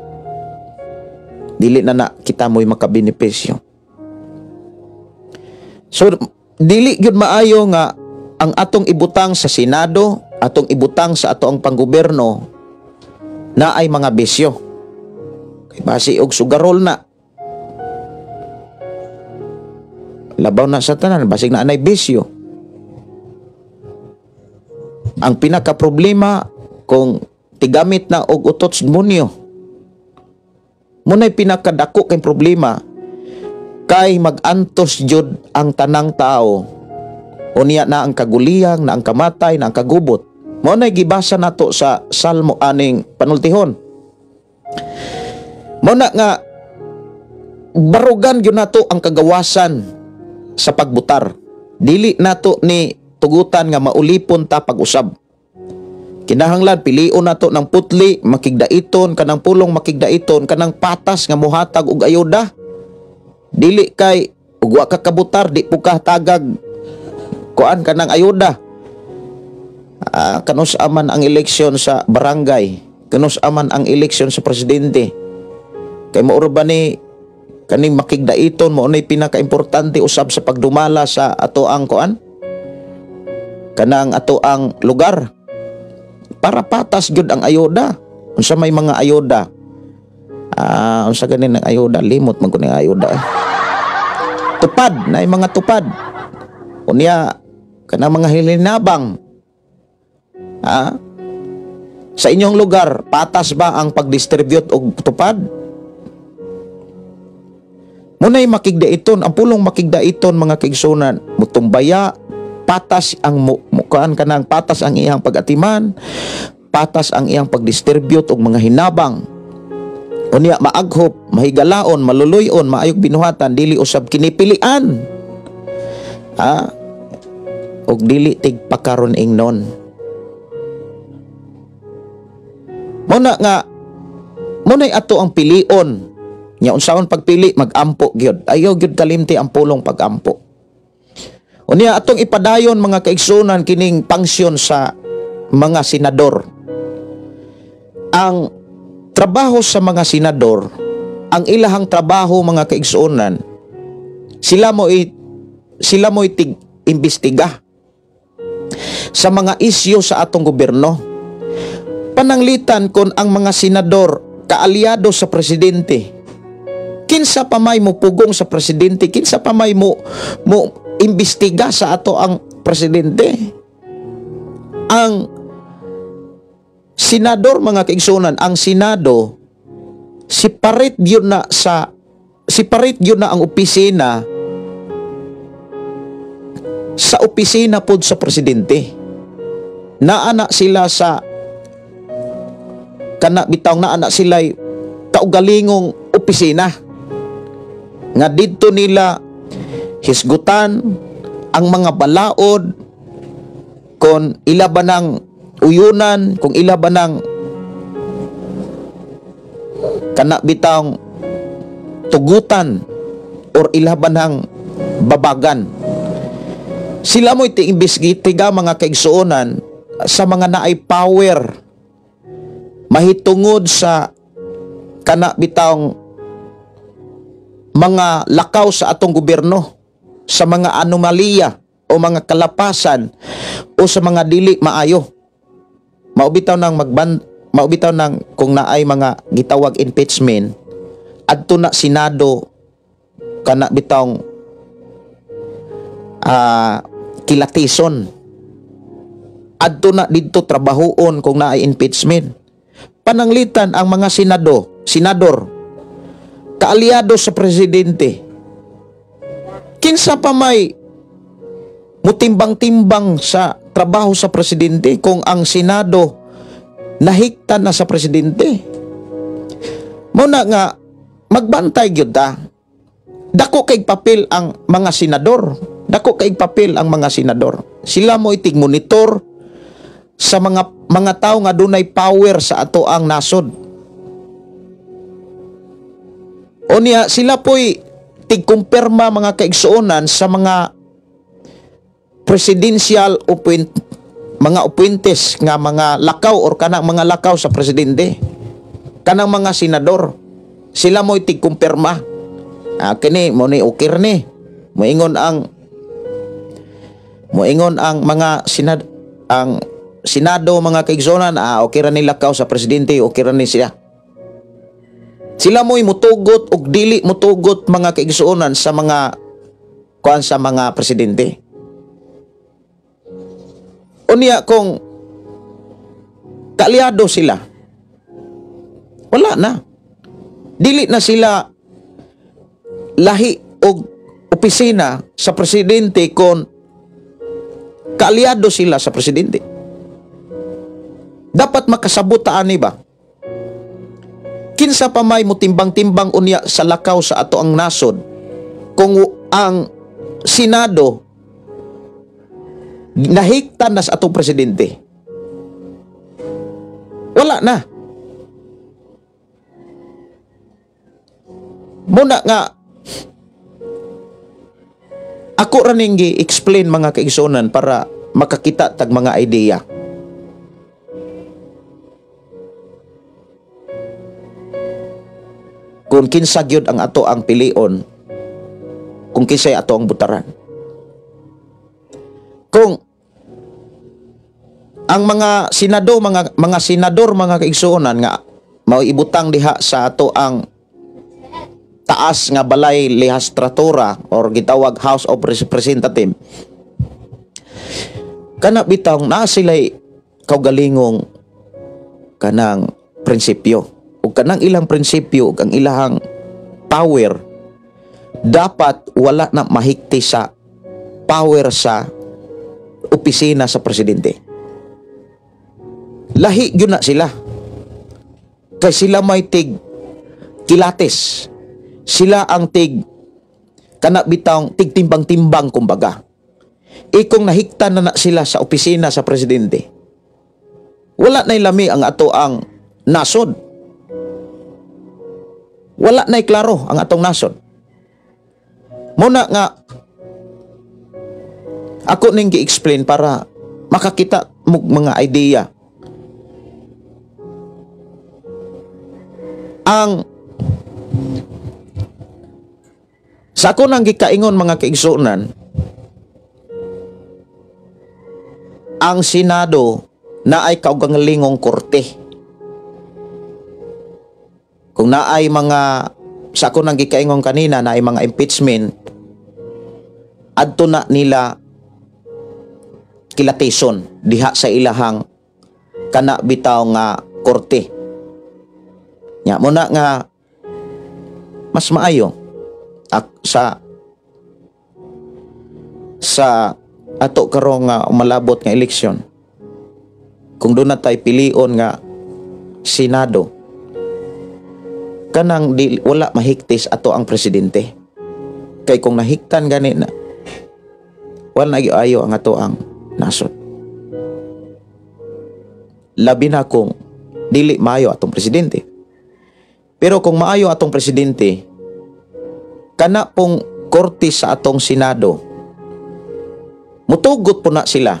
Dili na kita mo'y makabenepisyo. So dili gyud maayo nga ang atong ibutang sa Senado, atong ibutang sa ato ang panggobyerno na ay mga bisyo. Kay basi og sugarol na. Labaw na sa tanan, basig na anay bisyo. Ang pinaka problema kung tigamit na og utot sa demonyo. Munay pinakadako kay problema kay mag-antos jud ang tanang tao. Unya na ang kaguliyang, na ang kamatay, na ang kagubot. Munay gibasa nato sa Salmo aning panultihon. Muna nga barugan gyud nato ang kagawasan sa pagbutar. Dili nato ni tugutan nga maulipon ta pag-usab. Kinahanglan pilion nato ng putli, makigdaiton kanang pulong makigdaiton kanang patas nga mohatag og ayuda. Dili kay ug wa ka kabutar di po ka tagag kuan kanang ayuda. Kanus aman ang eleksyon sa barangay, kanus aman ang eleksyon sa presidente. Kay mauro ba ni kaning makigdaiton mo nay pinaka-importante usab sa pagdumala sa ato ang kuan kanang ato ang lugar para patas gyud ang ayuda. Unsa may mga ayuda, unsa ganin ang ayuda, limot man kuning ayuda tupad na mga tupad unya kanang mga hilinabang. Sa inyong lugar patas ba ang pagdistribute og tupad? Munay makigdaiton, ang pulong makigdaiton mga kaigsunan, mutumbaya patas ang mukaan kanang patas ang iyang pag-atiman, patas ang iyang pagdistribute og mga hinabang. Unya maaghop, mahigalaon, maluluyon, maayog binuhatan, dili usab kinipilian. Og dili tigpakaron ingnon. Munay ato ang pilion. Nya unsaon pagpili, magampo gyud. Ayaw gyud kalimti ang pulong pagampo. Unya atong ipadayon mga kaigsunan kining pangsyon sa mga senador. Ang trabaho sa mga senador, ang ilahang trabaho mga kaigsunan, sila mo imbestiga sa mga isyu sa atong gobyerno. Pananglitan kon ang mga senador kaalyado sa presidente. Kinsa pa may mo pugong sa presidente, kinsa pa may mo imbestiga sa ato ang presidente. Ang senador mga kaigsunan, ang Senado separate yun na ang opisina sa opisina pod sa presidente. Naana sila sa naana sila kaugalingong opisina nga didto nila hisgutan ang mga balaod kung ila ba ng uyunan, kung ila ba ng kana bitang tugutan or ilaban ng babagan. Sila mo'y tiimbestiga mga kaigsuonan sa mga naay power mahitungod sa kana bitang mga lakaw sa atong gobyerno, sa mga anomalya o mga kalapasan o sa mga dili maayo. Maubitaw ng kung naay mga gitawag impeachment adto na Senado kana bitang kilatison. Adto na didto trabahoon kung naay impeachment. Pananglitan ang mga senador kaalyado sa presidente. Kinsa pa may mutimbang-timbang sa trabaho sa presidente kung ang Senado nahiktan na sa presidente? Muna nga magbantay gyud ta. Dako kay papel ang mga senador. Dako kay papel ang mga senador. Sila mo itig monitor sa mga tao nga dunay power sa ato ang nasod. O niya, sila po'y tigkumpirma mga kaigsuonan sa mga presidential mga appointees nga mga lakaw or kanang mga lakaw sa presidente. Kanang mga senador. Sila mo'y tigkumpirma. Kini, mo ni ukir ni. Moingon ang mga Senado, mga kaigsuonan, okay ra ni lakaw sa presidente, okay ra ni siya. Sila mo'y mutugot og dili mutugot mga kaigsuonan sa mga presidente. Unya kung kaalyado sila, wala na. Dili na sila lahi og opisina sa presidente kung kaalyado sila sa presidente. Dapat makasabutaan ni ba? Kinsa pa may mutimbang-timbang unya sa lakaw sa ato ang nasod kung ang Senado nahiktan na sa atong presidente? Wala na. Muna nga ako raning gi-explain mga kaigsuonan para makakita tag mga idea. Kung kinsa gyud ang ato ang pilion, kung kinsay ato ang butaran. Kung ang mga senador mga kaigsuonan nga mao ibutang diha sa ato ang taas nga balay lehislatura or gitawag House of Representatives, kana bitaw na sila'y kaugalingong kanang prinsipyo. Ug kanang ilang prinsipyo ug ang ilahang power dapat wala na mahigti sa power sa opisina sa presidente. Lahi gyud na sila. Kay sila may tig kilates. Sila ang tig kana bitang tigtimbang-timbang kumbaga. Kung nahiktan na sila sa opisina sa presidente, wala na'y lami ang ato ang nasod. Wala na'y klaro ang atong nasod. Muna nga ako ning gi-explain para makakita mo mga idea. Sa ako nang gikaingon mga kaigsuonan, ang Senado na ay kaugalingong korte. Kung naay mga, sa ako nang gikaingon kanina, naay mga impeachment, adto na nila kilatison diha sa ilahang kana bitaw nga korte. Nya muna nga mas maayo sa ato karong umalabot nga eleksyon, kung doon na tayo pilion nga Senado, kanang wala mahigtis ato ang presidente. Kay kung nahiktan gani na, wala nag-ayo ang ato ang nasod. Labi na kung dili maayo atong presidente. Pero kung maayo atong presidente, kana pong korte sa atong Senado, mutugot po na sila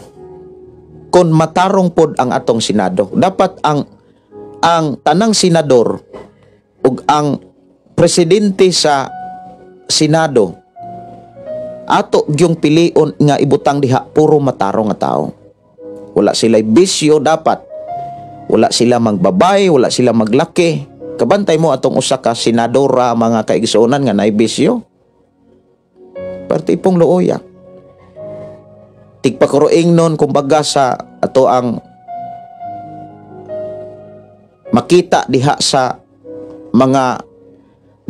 kung matarong pod ang atong Senado. Dapat ang tanang senador ug ang presidente sa Senado ato gyung pilion nga ibutang diha puro matarong nga tao. Wala sila bisyo dapat. Wala sila magbabay, wala sila maglaki. Kabantay mo atong usa ka senadora mga kaigsuonan nga naay bisyo. Parte pong looya. Tigpakuroing nun kumbaga sa ato ang makita diha sa mga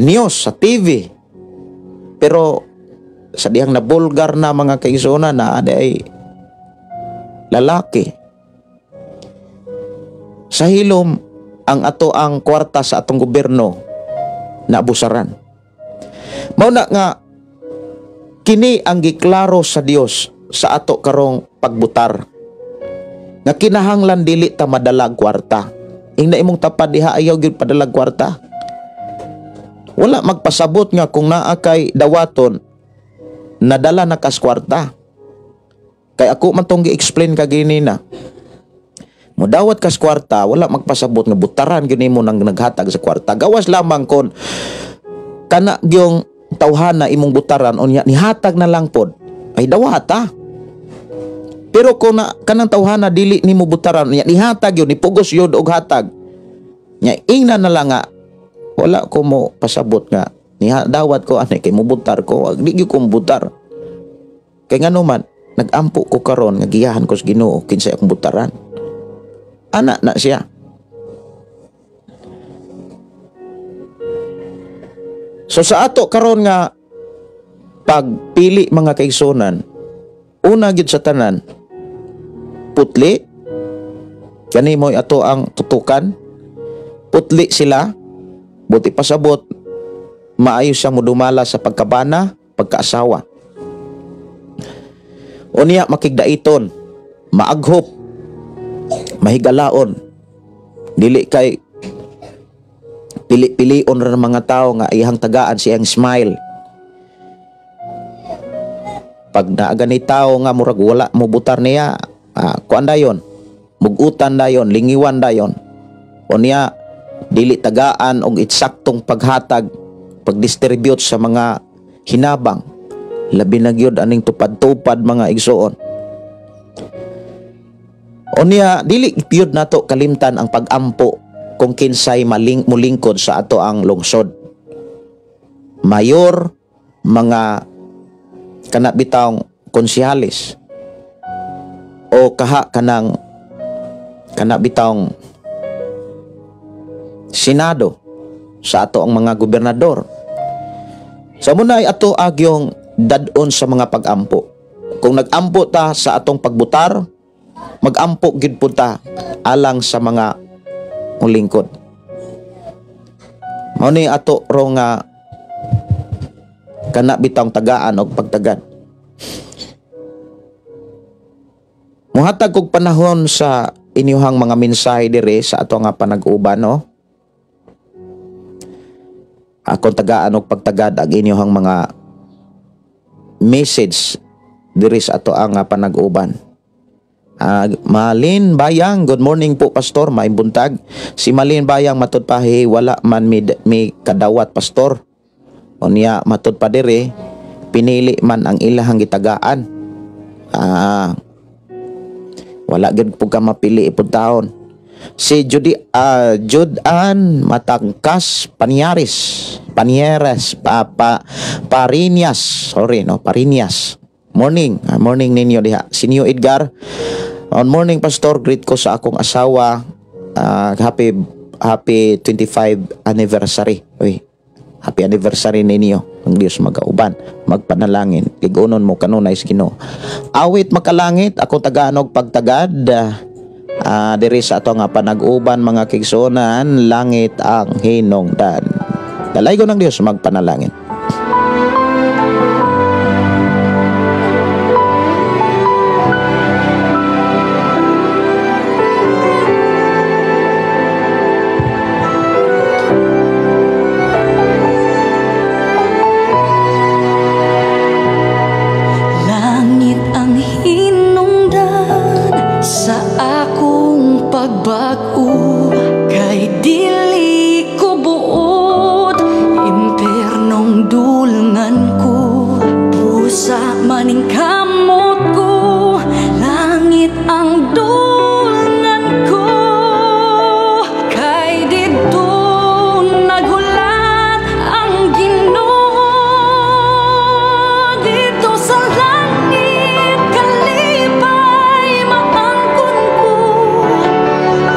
news sa TV. Pero sa dihang na bulgar na mga kaigsuonan na ay lalaki. Sa hilom ang ato ang kwarta sa atong gobyerno na abusaran. Mao na nga kini ang giklaro sa Dios sa ato karong pagbutar. Nga kinahanglan dili ta madalag kwarta. Ingna imong tapad diha ayaw gyud padalag kwarta. Wala magpasabot nga kung naa kay dawaton nadala na kas kwarta. Kay ako man tong gi-explain kagini na. Mudawat kas kwarta, wala magpasabot nga butaran gyud nimo nang naghatag sa kwarta. Gawas lamang kon kana gyung tawhana imong butaran unya nihatag na lang pod. Ay dawata. Pero kung kanang tawhana dili nimo butaran unya nihatag yun, nipugos yun og hatag. Nya ingna na lang nga wala ko mo pasabot nga dawat ko ani kay mubutar ko, di gyud ko mubutar. Kay ngano man nagampo ko karon nga giyahan ko sa Ginoo kinsay akong butaran. Ana na siya. So sa ato karon nga pagpili mga kaigsuonan, una gyud sa tanan putli. Kani mo ato ang tutukan. Putli sila. Buti pasabot maayo siya modumala sa pagkabana, pagkaasawa. Unya makigdaiton, maaghop, mahigalaon. Dili kay pili-pilion ra mga tao nga iyang tagaan siyang smile. Pag naaga ni tao nga murag wala mo butar niya, kuan dayon, mugutan dayon, lingiwan dayon. Unya dili tagaan og eksaktong paghatag, pagdistribute sa mga hinabang, labi na gyud aning tupad-tupad mga igsuon. Unya dili gyud nato kalimtan ang pag-ampo kung kinsay mulingkod sa ato ang lungsod. Mayor, mga kanabitang konsehalis o kanang kanabitang Senado sa ato ang mga gobernador. Sa muna ay ato agyong dadon sa mga pag-ampo. Kung nag-ampo ta sa atong pagbutar, mag-ampo gid pud ta alang sa mga mulingkod. Mao ni ato ro nga kana bitang tagaan og pagtagad. Muhatag kog panahon sa inyuhang mga mensahe dire sa ato nga panag-uban, no? Akong tagaan og pagtagad ag inyuhang mga message diri sa ato ang panag-uban. Malin Bayang, good morning po pastor, may buntag. Si Malin Bayang matud pa wala man mi kadawat pastor. Unya matud pa dire pinili man ang ilahang gitagaan. Wala gid pud ka mapili pud taon. Si Judan Matangkas Panieres Parinias, Parinias. Morning ninyo diha. Si New Edgar, on morning pastor, greet ko sa akong asawa. Happy 25 anniversary. Uy, happy anniversary ninyo. Ang Dios magauban, magpanalangin. Tigunon mo kanunay sa Ginoo. Awit makalangit, ako tagaan og pagtagad. Diri sa ato nga panag-uban mga kigsuonan, langit ang hinungdan. Dalaygon ng Dios magpanalangin. pagbag-o kay dili ko buot, impernong dulngan ko, pusa maning kamot ko, langit ang dulngan ko. Kay dito naghulat ang Ginoo, dito sa langit kalipay maangkon ko,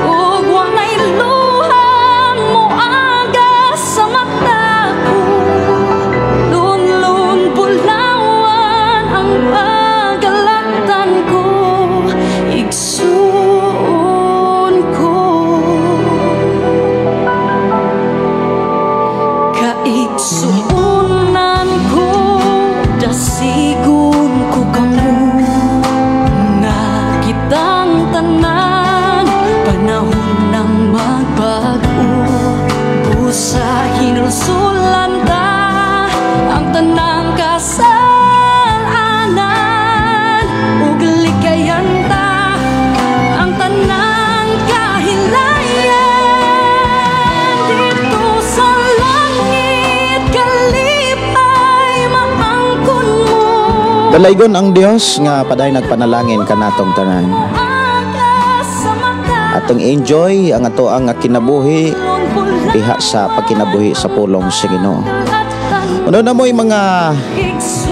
ug walay luhang moaga sa mata ko. Lunlun pulawan ang pagalaktan ko, igsuon ko. Kaigsuunan ko, dasigon ko kamo, nga kitang tanan, panahon ng magbago. Busa hinulsulan ta ang tanang kasalanan, ug likayan ta ang tanang kahilayan. Dito sa langit kalipay maangkon mo, Dalaygon ang Dios nga paday nagpanalangin kanatong tanan. aga sa mata. Atong enjoy ang ato ang kinabuhi diha sa pagkinabuhi sa pulong sa Ginoo. Ano na mo'y mga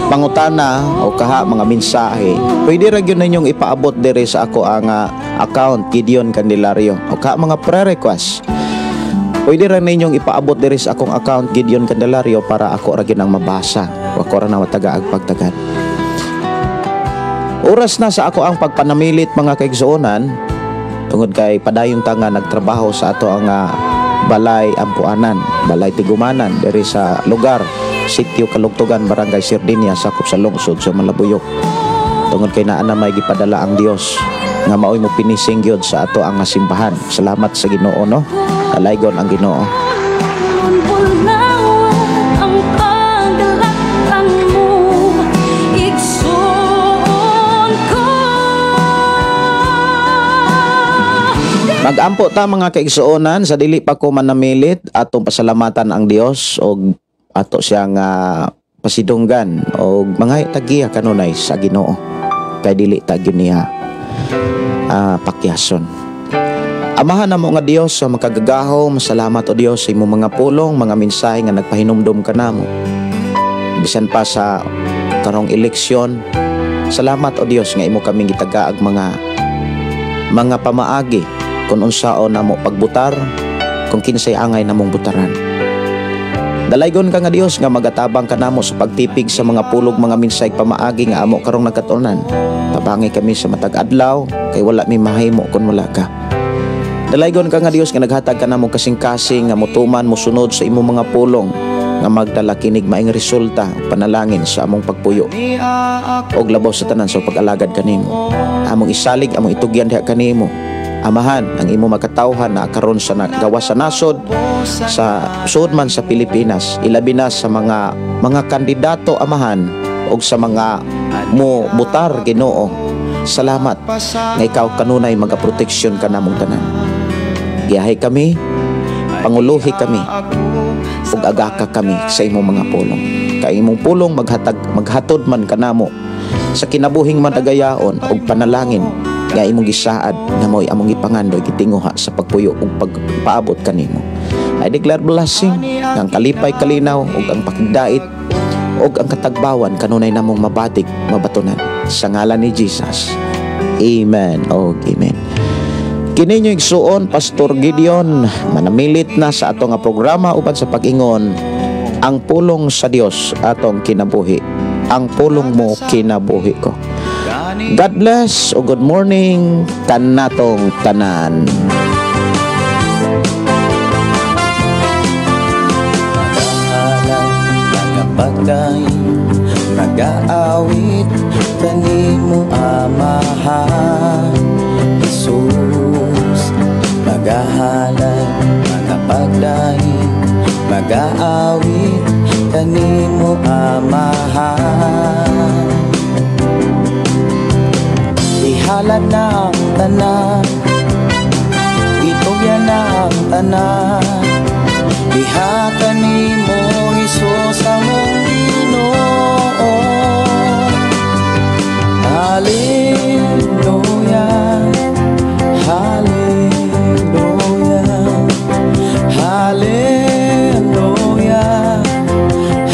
pangutana o kaha mga mensahe, pwede ra gyud ninyong ipaabot diri sa ako ang account Gideon Candelario o kaha mga prayer request. Pwede ra ninyong ipaabot diri sa akong account Gideon Candelario para ako ra gyud ang mabasa o ako ra na mataga ag pagtagan. Oras na sa ako ang pagpanamilit mga kaigsuonan, tungod kay padayong tanga nagtrabaho sa ato ang balay ampuanan, balay tigumanan diri sa lugar Sitio Kalugtugan, Barangay Sardinia, sakop sa lungsod sa Malabuyok. Tungod kay naa na may gipadala ang Dios nga maoy mo pinising gyud sa ato ang simbahan. Salamat sa Ginoo, no? Dalaygon ang Ginoo. Pulawan ang pagalaktan mo, igsuon ko. Mag-ampo ta mga kaigsuonan, sa dili pa ko manamilit atong pasalamatan ang Dios og ato siyang pasidunggan og mga tagiya kanunay sa Ginoo. Kay dili ta gyud niya pakyason. Amahan namo nga Dios sa makagagahom, salamat o Dios sa imong mga pulong, mga mensahe nga nagpahinumdom kanamo. Bisan pa sa karong eleksyon, salamat o Dios nga imo kaming gitagaag mga pamaagi kung unsaon namo pagbutar, kung kinsay angay namong butaran. Dalaygon ka nga Dios nga magatabang kanamo sa pagtipig sa mga pulog mga mensahe pamaagi nga amo karong nagkatunan. Tabangi kami sa matag adlaw kay wala mi mahimo kun wala ka. Dalaygon ka nga Dios nga naghatag kanamo kasing-kasing nga motuman mosunod sa imong mga pulong nga magdala kinig maing resulta ug panalangin sa among pagpuyo og labaw sa tanan sa pag-alagad kanimo. Among isalig, among itugyan diha kanimo. Amahan ang imo makatawhan na karon sa gawa sa nasod sa sud man sa Pilipinas, ilabi na sa mga kandidato amahan og sa mga mo butar Ginoo. Salamat nga ikaw kanunay magaproteksyon ka namong tanan. Giyahay kami, panguluhi kami ug agaka kami sa imong mga pulong. Kay imong pulong maghatod man kanamo sa kinabuhing madagayaon ug panalangin nga imong gisaad nga mo'y among ipangandoy gitinguha sa pagpuyo ug pagpaabot kanimo. I declare blessing ang kalipay kalinaw ug ang pakigdait ug ang katagbawan kanunay namong mabatik mabatunan sa ngalan ni Jesus. Amen. Amen. Kini nyo igsuon Pastor Gideon manamilit na sa ato nga programa uban sa pag-ingon ang pulong sa Dios atong kinabuhi. Ang pulong mo kinabuhi ko. God bless o good morning kanatong tanan. Nagapagday, nag-aawit kanimo amahan Jesus. Magahalan, nagapagday, mag-aawit kanimo amahan. Ihalad na ang tanan, Hallelujah,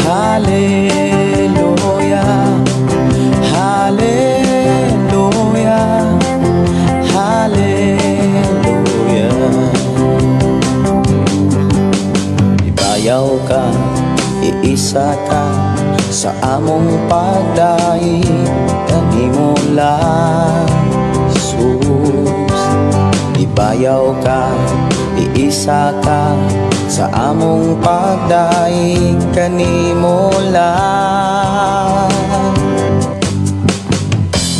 hallelujah, hallelujah, hallelujah. Ibayaw ka, iisa ka sa among pagdaig, kanimo lang Jesus. Ibayaw ka, iisa ka sa among pagdaig, kanimo lang.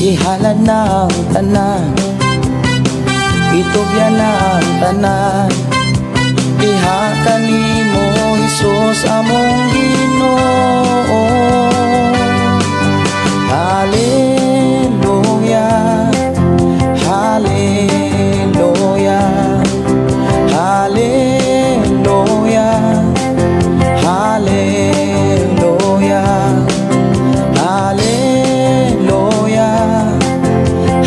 Ihalad na ang tanan, itugyan na ang tanan, diha kanimo Jesus among Ginoo. Hallelujah, hallelujah, hallelujah, hallelujah, hallelujah,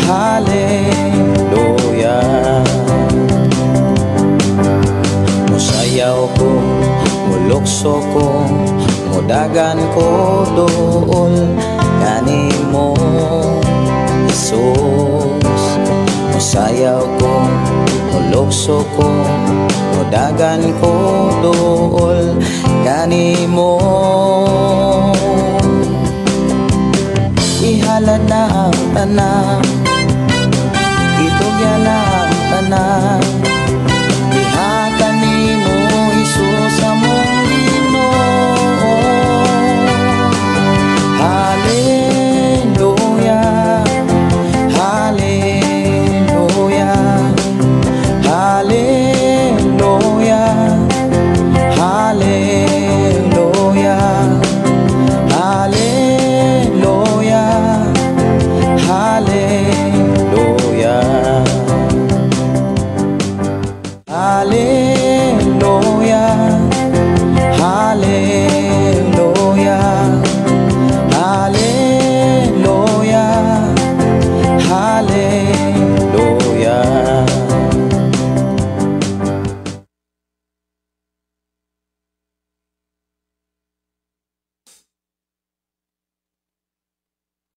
hallelujah. Musayaw ko, mulukso ko, mudagan ko doon kanimo Jesus. Musayaw ko, mulukso ko, mudagan ko doon kanimo. Ihalad na ang tanan, itugyan na